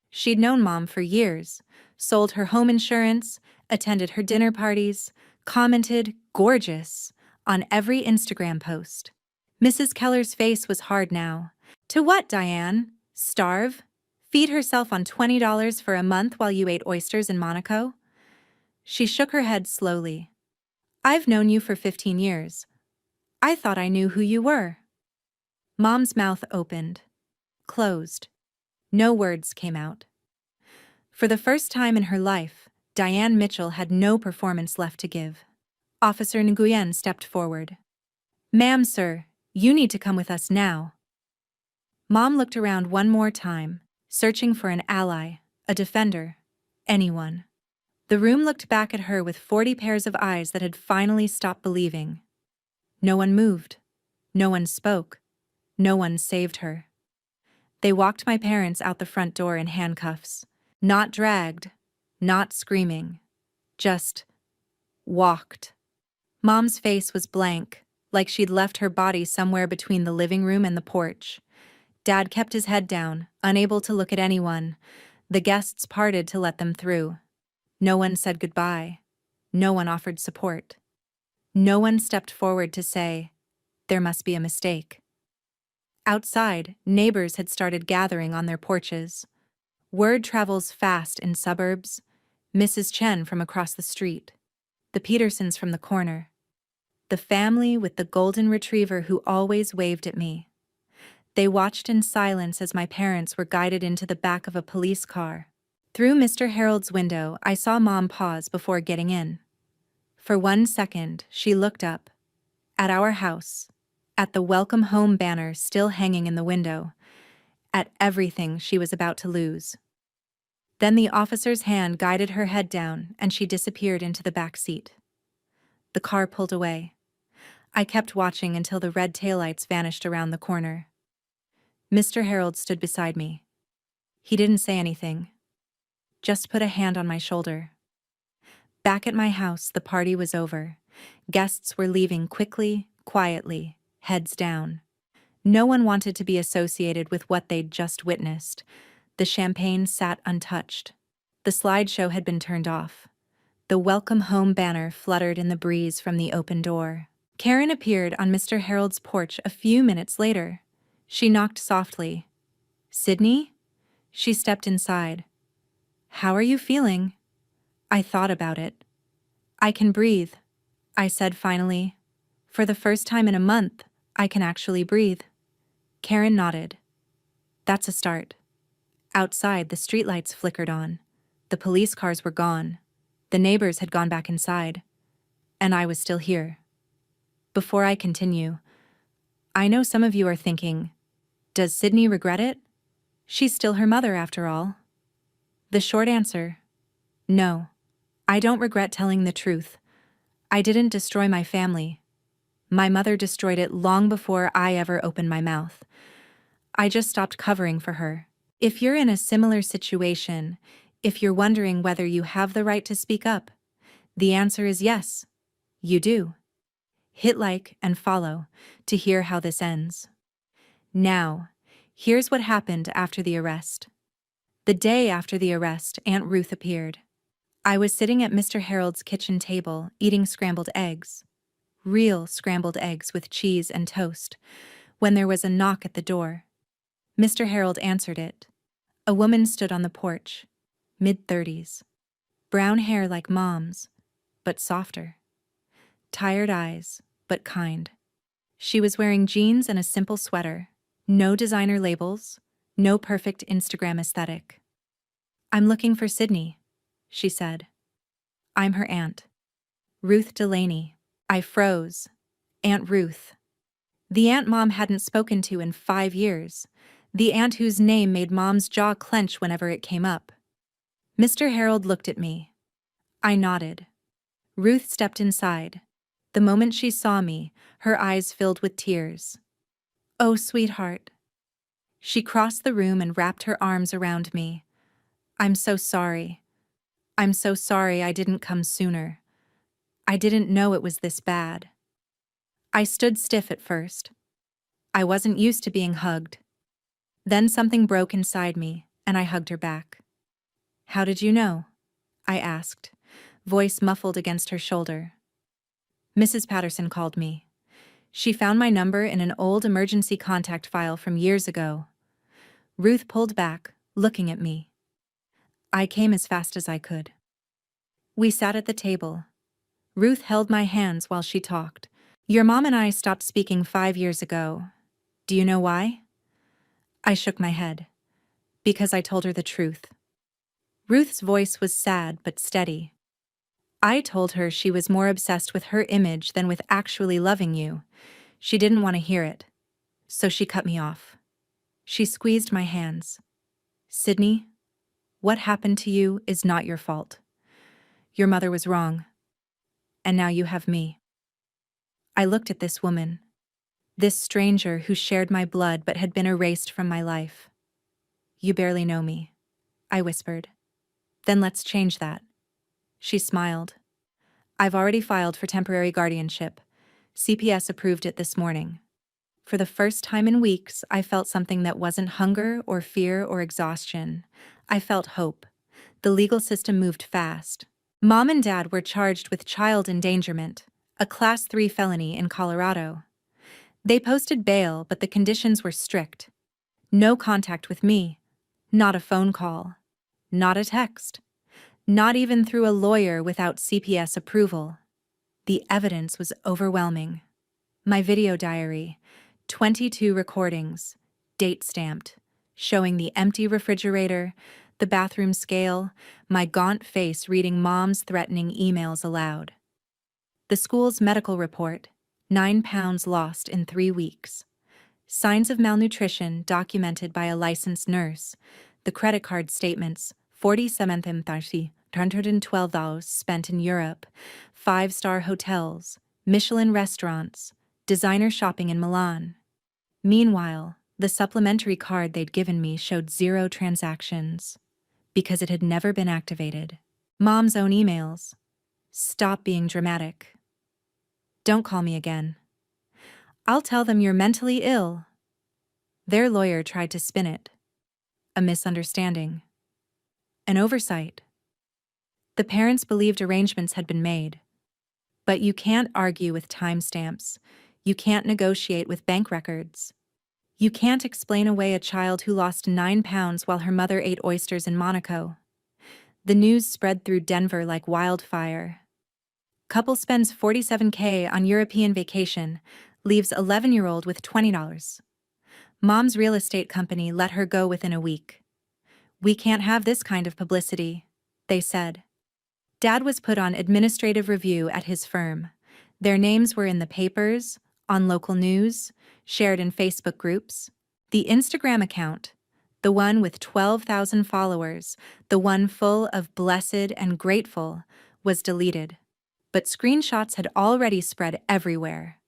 Speaker 1: She'd known Mom for years, sold her home insurance, attended her dinner parties, commented "gorgeous" on every Instagram post. Mrs. Keller's face was hard now. To what, Diane? Starve? Feed herself on $20 for a month while you ate oysters in Monaco? She shook her head slowly. I've known you for 15 years. I thought I knew who you were. Mom's mouth opened, closed. No words came out. For the first time in her life, Diane Mitchell had no performance left to give. Officer Nguyen stepped forward. Ma'am, sir, you need to come with us now. Mom looked around one more time, searching for an ally, a defender, anyone. The room looked back at her with 40 pairs of eyes that had finally stopped believing. No one moved. No one spoke. No one saved her. They walked my parents out the front door in handcuffs. Not dragged, not screaming. Just walked. Mom's face was blank, like she'd left her body somewhere between the living room and the porch. Dad kept his head down, unable to look at anyone. The guests parted to let them through. No one said goodbye. No one offered support. No one stepped forward to say, there must be a mistake. Outside, neighbors had started gathering on their porches. Word travels fast in suburbs. Mrs. Chen from across the street. The Petersons from the corner. The family with the golden retriever who always waved at me. They watched in silence as my parents were guided into the back of a police car. Through Mr. Harold's window, I saw Mom pause before getting in. For 1 second, she looked up. At our house. At the welcome home banner still hanging in the window. At everything she was about to lose. Then the officer's hand guided her head down and she disappeared into the back seat. The car pulled away. I kept watching until the red taillights vanished around the corner. Mr. Harold stood beside me. He didn't say anything. Just put a hand on my shoulder. Back at my house, the party was over. Guests were leaving quickly, quietly, heads down. No one wanted to be associated with what they'd just witnessed. The champagne sat untouched. The slideshow had been turned off. The welcome home banner fluttered in the breeze from the open door. Karen appeared on Mr. Harold's porch a few minutes later. She knocked softly. Sydney? She stepped inside. How are you feeling? I thought about it. I can breathe, I said finally. For the first time in a month, I can actually breathe. Karen nodded. That's a start. Outside, the streetlights flickered on. The police cars were gone. The neighbors had gone back inside. And I was still here. Before I continue, I know some of you are thinking, does Sydney regret it? She's still her mother after all. The short answer, no. I don't regret telling the truth. I didn't destroy my family. My mother destroyed it long before I ever opened my mouth. I just stopped covering for her. If you're in a similar situation, if you're wondering whether you have the right to speak up, the answer is yes, you do. Hit like and follow to hear how this ends. Now, here's what happened after the arrest. The day after the arrest, Aunt Ruth appeared. I was sitting at Mr. Harold's kitchen table eating scrambled eggs. Real scrambled eggs with cheese and toast, when there was a knock at the door. Mr. Harold answered it. A woman stood on the porch, mid-30s. Brown hair like Mom's, but softer. Tired eyes, but kind. She was wearing jeans and a simple sweater. No designer labels, no perfect Instagram aesthetic. I'm looking for Sydney, she said. I'm her aunt. Ruth Delaney. I froze. Aunt Ruth. The aunt Mom hadn't spoken to in 5 years. The aunt whose name made Mom's jaw clench whenever it came up. Mr. Harold looked at me. I nodded. Ruth stepped inside. The moment she saw me, her eyes filled with tears. Oh, sweetheart. She crossed the room and wrapped her arms around me. I'm so sorry. I'm so sorry I didn't come sooner. I didn't know it was this bad. I stood stiff at first. I wasn't used to being hugged. Then something broke inside me, and I hugged her back. How did you know? I asked, voice muffled against her shoulder. Mrs. Patterson called me. She found my number in an old emergency contact file from years ago. Ruth pulled back, looking at me. I came as fast as I could. We sat at the table. Ruth held my hands while she talked. Your mom and I stopped speaking 5 years ago. Do you know why? I shook my head. Because I told her the truth. Ruth's voice was sad but steady. I told her she was more obsessed with her image than with actually loving you. She didn't want to hear it. So she cut me off. She squeezed my hands. Sydney, what happened to you is not your fault. Your mother was wrong. And now you have me. I looked at this woman. This stranger who shared my blood but had been erased from my life. You barely know me, I whispered. Then let's change that. She smiled. I've already filed for temporary guardianship. CPS approved it this morning. For the first time in weeks, I felt something that wasn't hunger or fear or exhaustion. I felt hope. The legal system moved fast. Mom and Dad were charged with child endangerment, a Class 3 felony in Colorado. They posted bail, but the conditions were strict. No contact with me. Not a phone call. Not a text. Not even through a lawyer without CPS approval. The evidence was overwhelming. My video diary, 22 recordings, date-stamped, showing the empty refrigerator, the bathroom scale, my gaunt face reading Mom's threatening emails aloud. The school's medical report, 9 pounds lost in 3 weeks. Signs of malnutrition documented by a licensed nurse. The credit card statements, $47,212 spent in Europe, 5-star hotels, Michelin restaurants, designer shopping in Milan. Meanwhile, the supplementary card they'd given me showed 0 transactions, because it had never been activated. Mom's own emails. Stop being dramatic. Don't call me again. I'll tell them you're mentally ill. Their lawyer tried to spin it. A misunderstanding. An oversight. The parents believed arrangements had been made. But you can't argue with timestamps. You can't negotiate with bank records. You can't explain away a child who lost 9 pounds while her mother ate oysters in Monaco. The news spread through Denver like wildfire. Couple spends $47K on European vacation, leaves 11-year-old with $20. Mom's real estate company let her go within a week. We can't have this kind of publicity, they said. Dad was put on administrative review at his firm. Their names were in the papers, on local news, shared in Facebook groups. The Instagram account, the one with 12,000 followers, the one full of blessed and grateful, was deleted. But screenshots had already spread everywhere.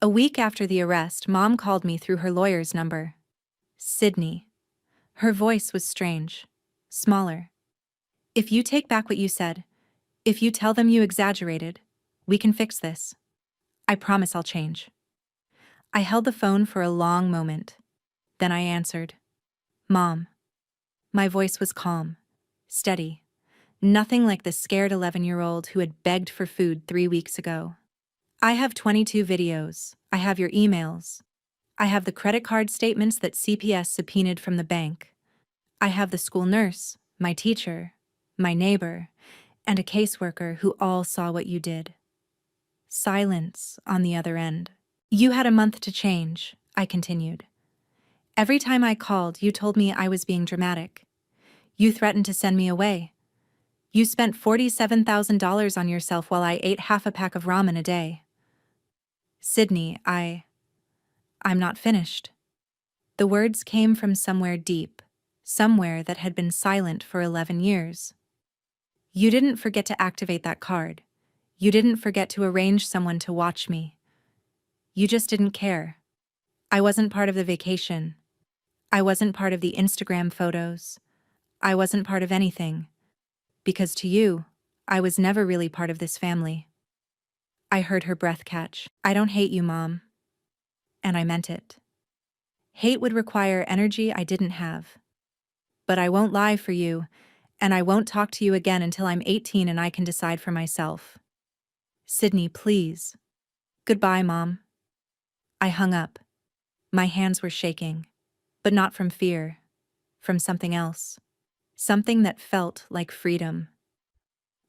Speaker 1: A week after the arrest, Mom called me through her lawyer's number. Sydney. Her voice was strange, smaller. If you take back what you said, if you tell them you exaggerated, we can fix this. I promise I'll change. I held the phone for a long moment. Then I answered. Mom. My voice was calm, steady. Nothing like the scared 11-year-old who had begged for food 3 weeks ago. I have 22 videos. I have your emails. I have the credit card statements that CPS subpoenaed from the bank. I have the school nurse, my teacher, my neighbor, and a caseworker who all saw what you did. Silence on the other end. You had a month to change, I continued. Every time I called, you told me I was being dramatic. You threatened to send me away. You spent $47,000 on yourself while I ate half a pack of ramen a day. Sydney, I'm not finished. The words came from somewhere deep, somewhere that had been silent for 11 years. You didn't forget to activate that card. You didn't forget to arrange someone to watch me. You just didn't care. I wasn't part of the vacation. I wasn't part of the Instagram photos. I wasn't part of anything. Because to you, I was never really part of this family. I heard her breath catch. I don't hate you, Mom. And I meant it. Hate would require energy I didn't have. But I won't lie for you. And I won't talk to you again until I'm 18 and I can decide for myself. Sydney, please. Goodbye, Mom. I hung up. My hands were shaking. But not from fear. From something else. Something that felt like freedom.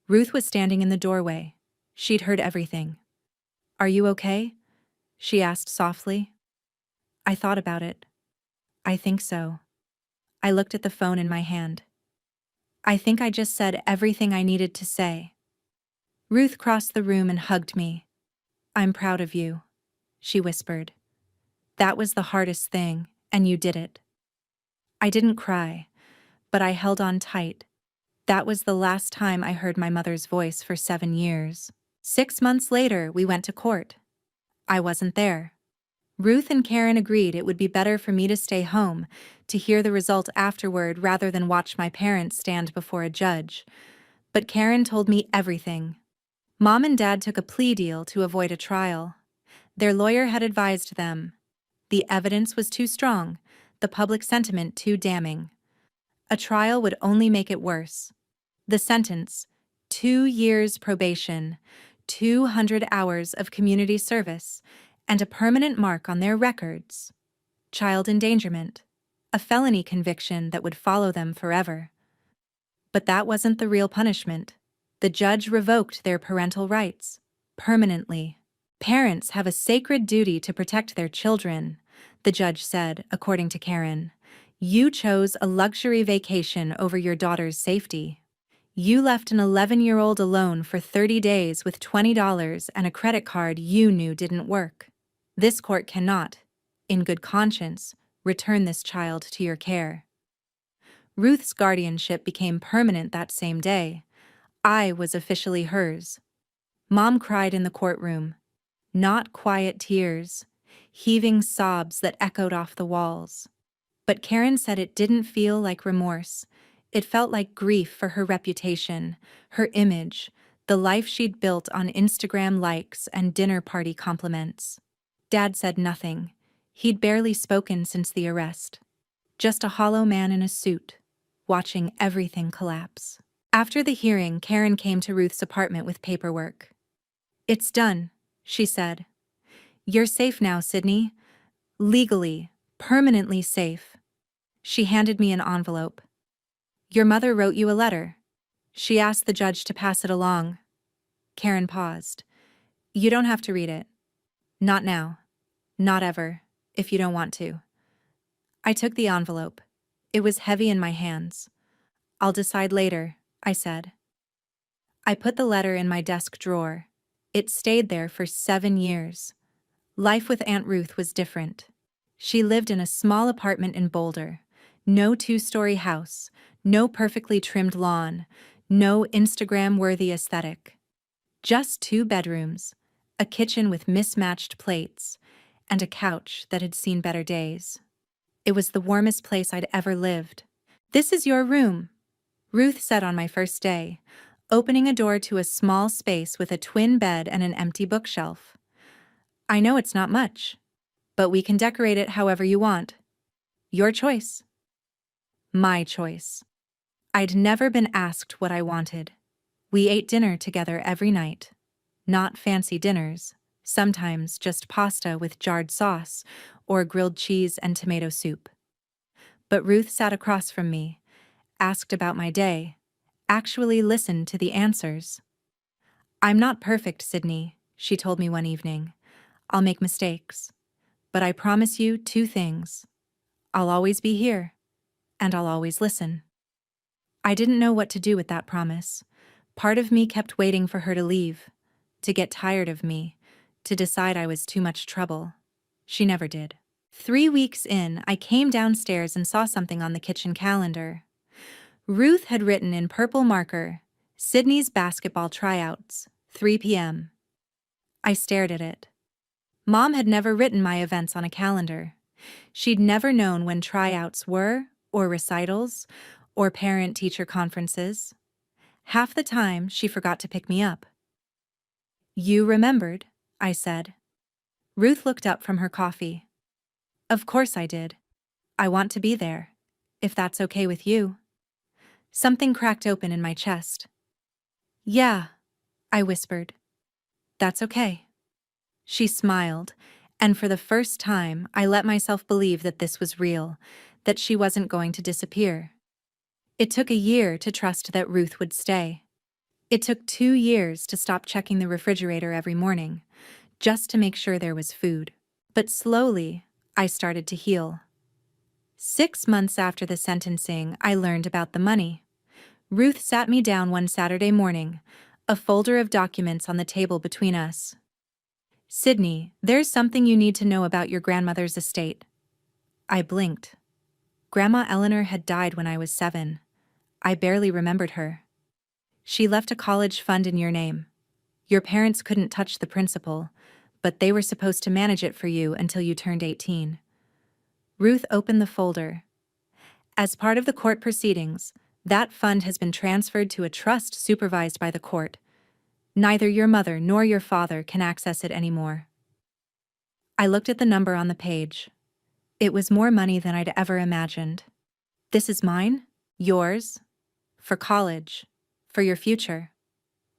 Speaker 1: Ruth was standing in the doorway. She'd heard everything. Are you okay? She asked softly. I thought about it. I think so. I looked at the phone in my hand. I think I just said everything I needed to say. Ruth crossed the room and hugged me. I'm proud of you, she whispered. That was the hardest thing, and you did it. I didn't cry, but I held on tight. That was the last time I heard my mother's voice for 7 years. 6 months later, we went to court. I wasn't there. Ruth and Karen agreed it would be better for me to stay home, to hear the result afterward rather than watch my parents stand before a judge. But Karen told me everything. Mom and Dad took a plea deal to avoid a trial. Their lawyer had advised them. The evidence was too strong, the public sentiment too damning. A trial would only make it worse. The sentence, 2 years probation, 200 hours of community service, and a permanent mark on their records. Child endangerment, a felony conviction that would follow them forever. But that wasn't the real punishment. The judge revoked their parental rights, permanently. Parents have a sacred duty to protect their children, the judge said, according to Karen. You chose a luxury vacation over your daughter's safety. You left an 11-year-old alone for 30 days with $20 and a credit card you knew didn't work. This court cannot, in good conscience, return this child to your care. Ruth's guardianship became permanent that same day. I was officially hers. Mom cried in the courtroom. Not quiet tears, heaving sobs that echoed off the walls. But Karen said it didn't feel like remorse. It felt like grief for her reputation, her image, the life she'd built on Instagram likes and dinner party compliments. Dad said nothing. He'd barely spoken since the arrest. Just a hollow man in a suit, watching everything collapse. After the hearing, Karen came to Ruth's apartment with paperwork. It's done, she said. You're safe now, Sydney. Legally, permanently safe. She handed me an envelope. Your mother wrote you a letter. She asked the judge to pass it along. Karen paused. You don't have to read it. Not now. Not ever, if you don't want to. I took the envelope. It was heavy in my hands. I'll decide later, I said. I put the letter in my desk drawer. It stayed there for 7 years. Life with Aunt Ruth was different. She lived in a small apartment in Boulder. No 2-story house, no perfectly trimmed lawn, no Instagram-worthy aesthetic. Just 2 bedrooms, a kitchen with mismatched plates, and a couch that had seen better days. It was the warmest place I'd ever lived. This is your room, Ruth said on my first day, opening a door to a small space with a twin bed and an empty bookshelf. I know it's not much, but we can decorate it however you want. Your choice. My choice. I'd never been asked what I wanted. We ate dinner together every night. Not fancy dinners, sometimes just pasta with jarred sauce or grilled cheese and tomato soup. But Ruth sat across from me, asked about my day, actually listened to the answers. I'm not perfect, Sydney, she told me one evening. I'll make mistakes. But I promise you 2 things. I'll always be here, and I'll always listen. I didn't know what to do with that promise. Part of me kept waiting for her to leave, to get tired of me, to decide I was too much trouble. She never did. 3 weeks in, I came downstairs and saw something on the kitchen calendar. Ruth had written in purple marker, Sydney's basketball tryouts, 3 p.m. I stared at it. Mom had never written my events on a calendar. She'd never known when tryouts were, or recitals, or parent-teacher conferences. Half the time, she forgot to pick me up. You remembered, I said. Ruth looked up from her coffee. Of course I did. I want to be there, if that's okay with you. Something cracked open in my chest. "Yeah," I whispered. "That's okay." She smiled, and for the first time, I let myself believe that this was real, that she wasn't going to disappear. It took a year to trust that Ruth would stay. It took 2 years to stop checking the refrigerator every morning, just to make sure there was food. But slowly, I started to heal. 6 months after the sentencing, I learned about the money. Ruth sat me down one Saturday morning, a folder of documents on the table between us. "Sydney, there's something you need to know about your grandmother's estate." I blinked. Grandma Eleanor had died when I was 7. I barely remembered her. "She left a college fund in your name. Your parents couldn't touch the principal, but they were supposed to manage it for you until you turned 18. Ruth opened the folder. "As part of the court proceedings, that fund has been transferred to a trust supervised by the court. Neither your mother nor your father can access it anymore." I looked at the number on the page. It was more money than I'd ever imagined. "This is mine? Yours? For college? For your future?"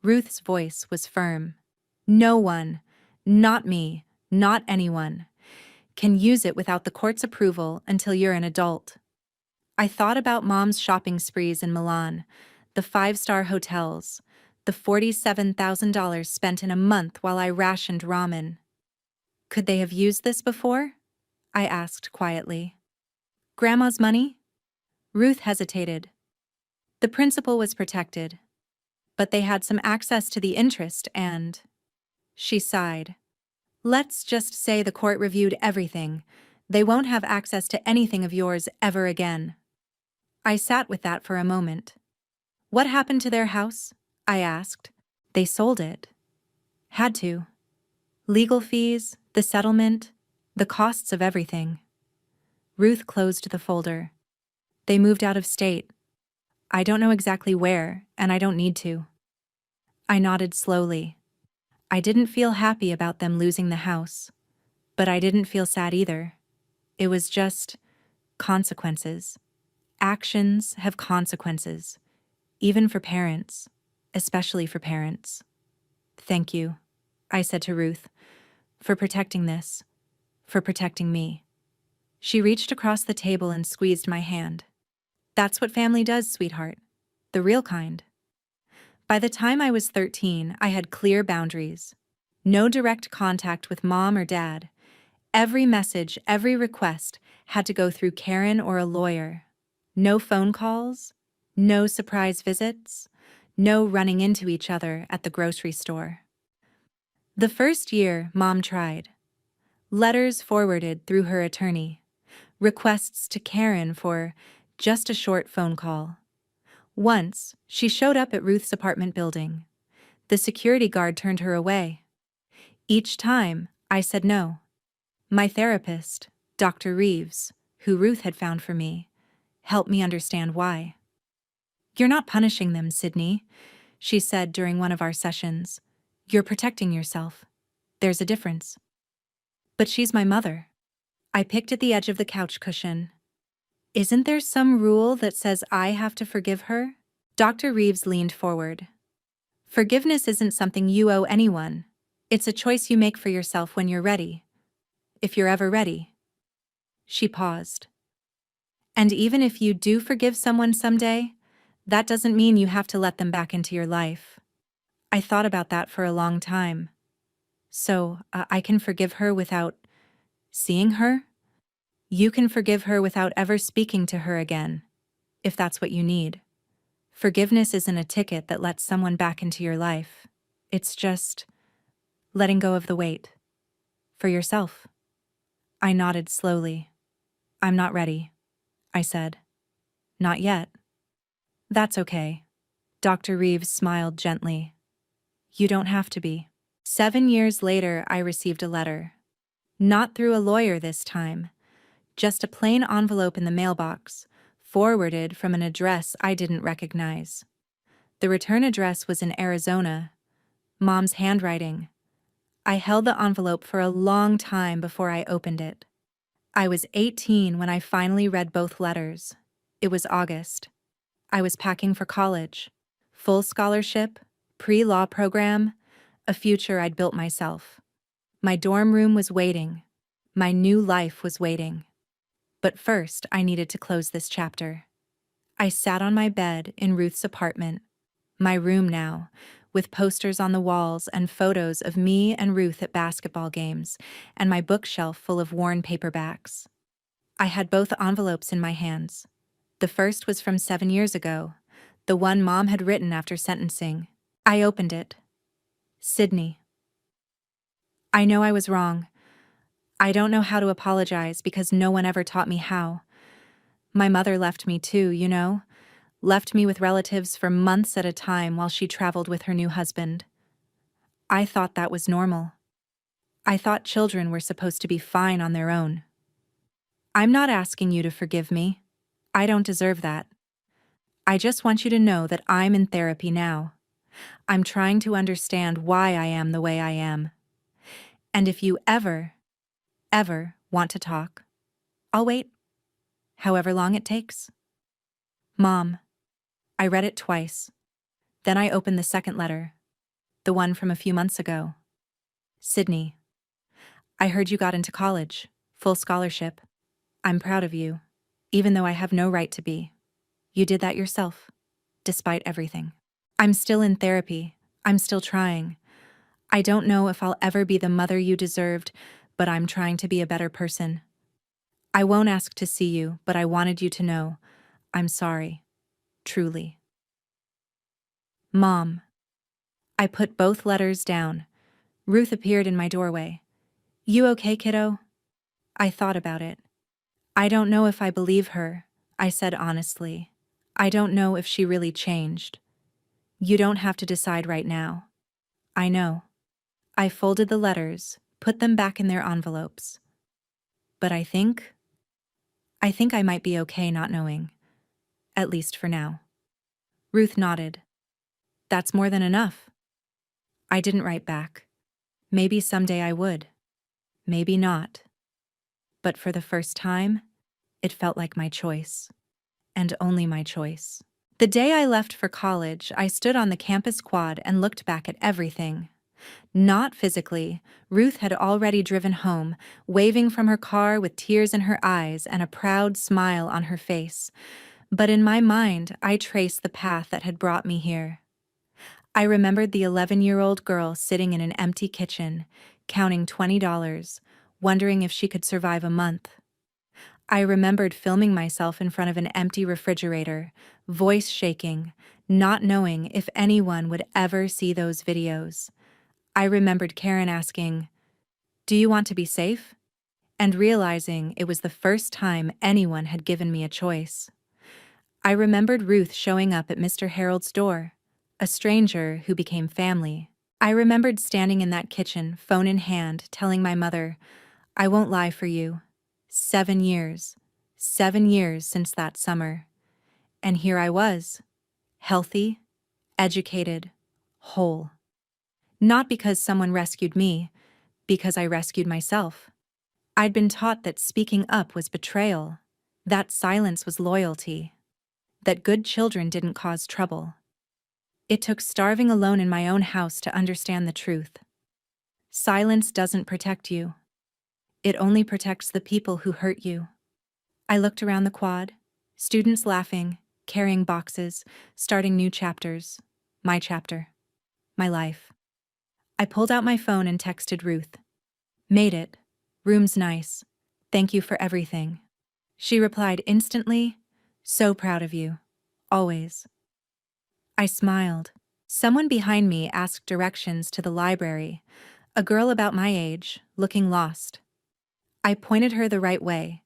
Speaker 1: Ruth's voice was firm. "No one, not me, not anyone, can use it without the court's approval until you're an adult." I thought about Mom's shopping sprees in Milan, the 5-star hotels, the $47,000 spent in a month while I rationed ramen. "Could they have used this before?" I asked quietly. "Grandma's money?" Ruth hesitated. "The principal was protected, but they had some access to the interest and—" She sighed. "Let's just say the court reviewed everything. They won't have access to anything of yours ever again." I sat with that for a moment. "What happened to their house?" I asked. "They sold it. Had to. Legal fees, the settlement, the costs of everything." Ruth closed the folder. "They moved out of state. I don't know exactly where, and I don't need to." I nodded slowly. I didn't feel happy about them losing the house, but I didn't feel sad either. It was just consequences. Actions have consequences, even for parents, especially for parents. "Thank you," I said to Ruth, "for protecting this, for protecting me." She reached across the table and squeezed my hand. "That's what family does, sweetheart. The real kind." By the time I was 13, I had clear boundaries. No direct contact with Mom or Dad. Every message, every request had to go through Karen or a lawyer. No phone calls, no surprise visits, no running into each other at the grocery store. The first year, Mom tried. Letters forwarded through her attorney. Requests to Karen for just a short phone call. Once, she showed up at Ruth's apartment building. The security guard turned her away. Each time, I said no. My therapist, Dr. Reeves, who Ruth had found for me, helped me understand why. "You're not punishing them, Sydney," she said during one of our sessions. "You're protecting yourself. There's a difference." "But she's my mother." I picked at the edge of the couch cushion. "Isn't there some rule that says I have to forgive her?" Dr. Reeves leaned forward. "Forgiveness isn't something you owe anyone. It's a choice you make for yourself when you're ready. If you're ever ready." She paused. "And even if you do forgive someone someday, that doesn't mean you have to let them back into your life." I thought about that for a long time. "So, I can forgive her without seeing her?" "You can forgive her without ever speaking to her again, if that's what you need. Forgiveness isn't a ticket that lets someone back into your life. It's just letting go of the weight. For yourself." I nodded slowly. "I'm not ready," I said. "Not yet." "That's okay." Dr. Reeves smiled gently. "You don't have to be." 7 years later, I received a letter. Not through a lawyer this time. Just a plain envelope in the mailbox, forwarded from an address I didn't recognize. The return address was in Arizona. Mom's handwriting. I held the envelope for a long time before I opened it. I was 18 when I finally read both letters. It was August. I was packing for college. Full scholarship, pre-law program, a future I'd built myself. My dorm room was waiting. My new life was waiting. But first, I needed to close this chapter. I sat on my bed in Ruth's apartment, my room now, with posters on the walls and photos of me and Ruth at basketball games, and my bookshelf full of worn paperbacks. I had both envelopes in my hands. The first was from 7 years ago, the one Mom had written after sentencing. I opened it. Sydney. I know I was wrong. I don't know how to apologize because no one ever taught me how. My mother left me too, you know? Left me with relatives for months at a time while she traveled with her new husband. I thought that was normal. I thought children were supposed to be fine on their own. I'm not asking you to forgive me. I don't deserve that. I just want you to know that I'm in therapy now. I'm trying to understand why I am the way I am. And if you ever want to talk, I'll wait, however long it takes. Mom. I read it twice. Then I opened the second letter, the one from a few months ago. Sydney. I heard you got into college, full scholarship. I'm proud of you, even though I have no right to be. You did that yourself, despite everything. I'm still in therapy. I'm still trying. I don't know if I'll ever be the mother you deserved, but I'm trying to be a better person. I won't ask to see you, but I wanted you to know. I'm sorry. Truly. Mom. I put both letters down. Ruth appeared in my doorway. You okay, kiddo? I thought about it. I don't know if I believe her, I said honestly. I don't know if she really changed. You don't have to decide right now. I know. I folded the letters, put them back in their envelopes. But I think I might be okay not knowing. At least for now. Ruth nodded. That's more than enough. I didn't write back. Maybe someday I would. Maybe not. But for the first time, it felt like my choice. And only my choice. The day I left for college, I stood on the campus quad and looked back at everything. Not physically. Ruth had already driven home, waving from her car with tears in her eyes and a proud smile on her face. But in my mind, I traced the path that had brought me here. I remembered the 11-year-old girl sitting in an empty kitchen, counting $20, wondering if she could survive a month. I remembered filming myself in front of an empty refrigerator, voice shaking, not knowing if anyone would ever see those videos. I remembered Karen asking, "Do you want to be safe?" and realizing it was the first time anyone had given me a choice. I remembered Ruth showing up at Mr. Harold's door, a stranger who became family. I remembered standing in that kitchen, phone in hand, telling my mother, "I won't lie for you. 7 years. 7 years since that summer." And here I was, healthy, educated, whole. Not because someone rescued me, because I rescued myself. I'd been taught that speaking up was betrayal, that silence was loyalty, that good children didn't cause trouble. It took starving alone in my own house to understand the truth. Silence doesn't protect you. It only protects the people who hurt you. I looked around the quad, students laughing, carrying boxes, starting new chapters. My chapter. My life. I pulled out my phone and texted Ruth. "Made it. Room's nice. Thank you for everything." She replied instantly, "So proud of you. Always." I smiled. Someone behind me asked directions to the library, a girl about my age, looking lost. I pointed her the right way,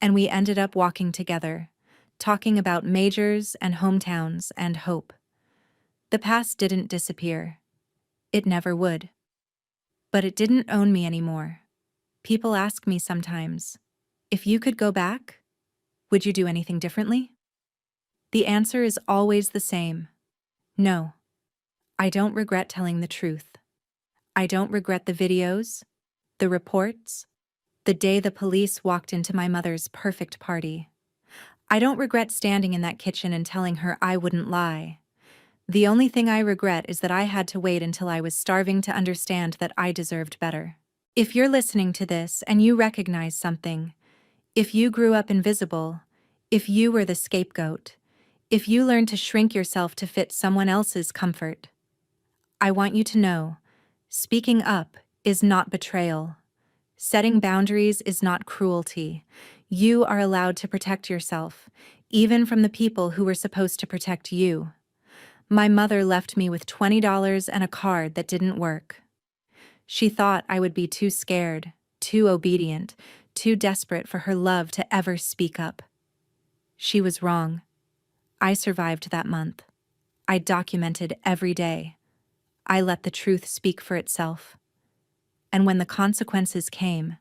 Speaker 1: and we ended up walking together, talking about majors and hometowns and hope. The past didn't disappear. It never would. But it didn't own me anymore. People ask me sometimes, if you could go back, would you do anything differently? The answer is always the same. No. I don't regret telling the truth. I don't regret the videos, the reports, the day the police walked into my mother's perfect party. I don't regret standing in that kitchen and telling her I wouldn't lie. The only thing I regret is that I had to wait until I was starving to understand that I deserved better. If you're listening to this and you recognize something, if you grew up invisible, if you were the scapegoat, if you learned to shrink yourself to fit someone else's comfort, I want you to know, speaking up is not betrayal. Setting boundaries is not cruelty. You are allowed to protect yourself, even from the people who were supposed to protect you. My mother left me with $20 and a card that didn't work. She thought I would be too scared, too obedient, too desperate for her love to ever speak up. She was wrong. I survived that month. I documented every day. I let the truth speak for itself. And when the consequences came,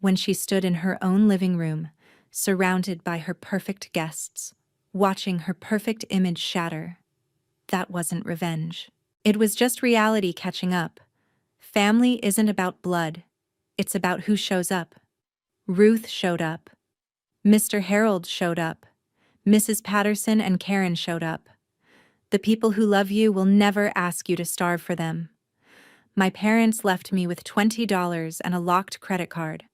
Speaker 1: when she stood in her own living room, surrounded by her perfect guests, watching her perfect image shatter, that wasn't revenge. It was just reality catching up. Family isn't about blood. It's about who shows up. Ruth showed up. Mr. Harold showed up. Mrs. Patterson and Karen showed up. The people who love you will never ask you to starve for them. My parents left me with $20 and a locked credit card.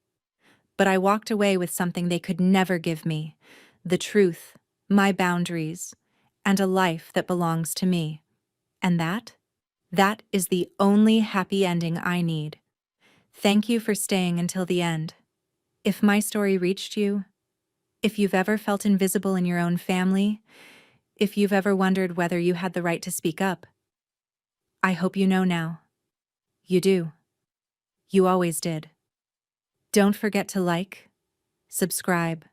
Speaker 1: But I walked away with something they could never give me: the truth, my boundaries, and a life that belongs to me. And that is the only happy ending I need. Thank you for staying until the end. If my story reached you, if you've ever felt invisible in your own family, if you've ever wondered whether you had the right to speak up, I hope you know now. You do. You always did. Don't forget to like, subscribe,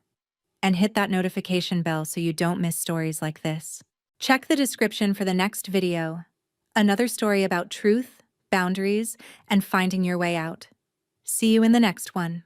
Speaker 1: and hit that notification bell so you don't miss stories like this. Check the description for the next video. Another story about truth, boundaries, and finding your way out. See you in the next one.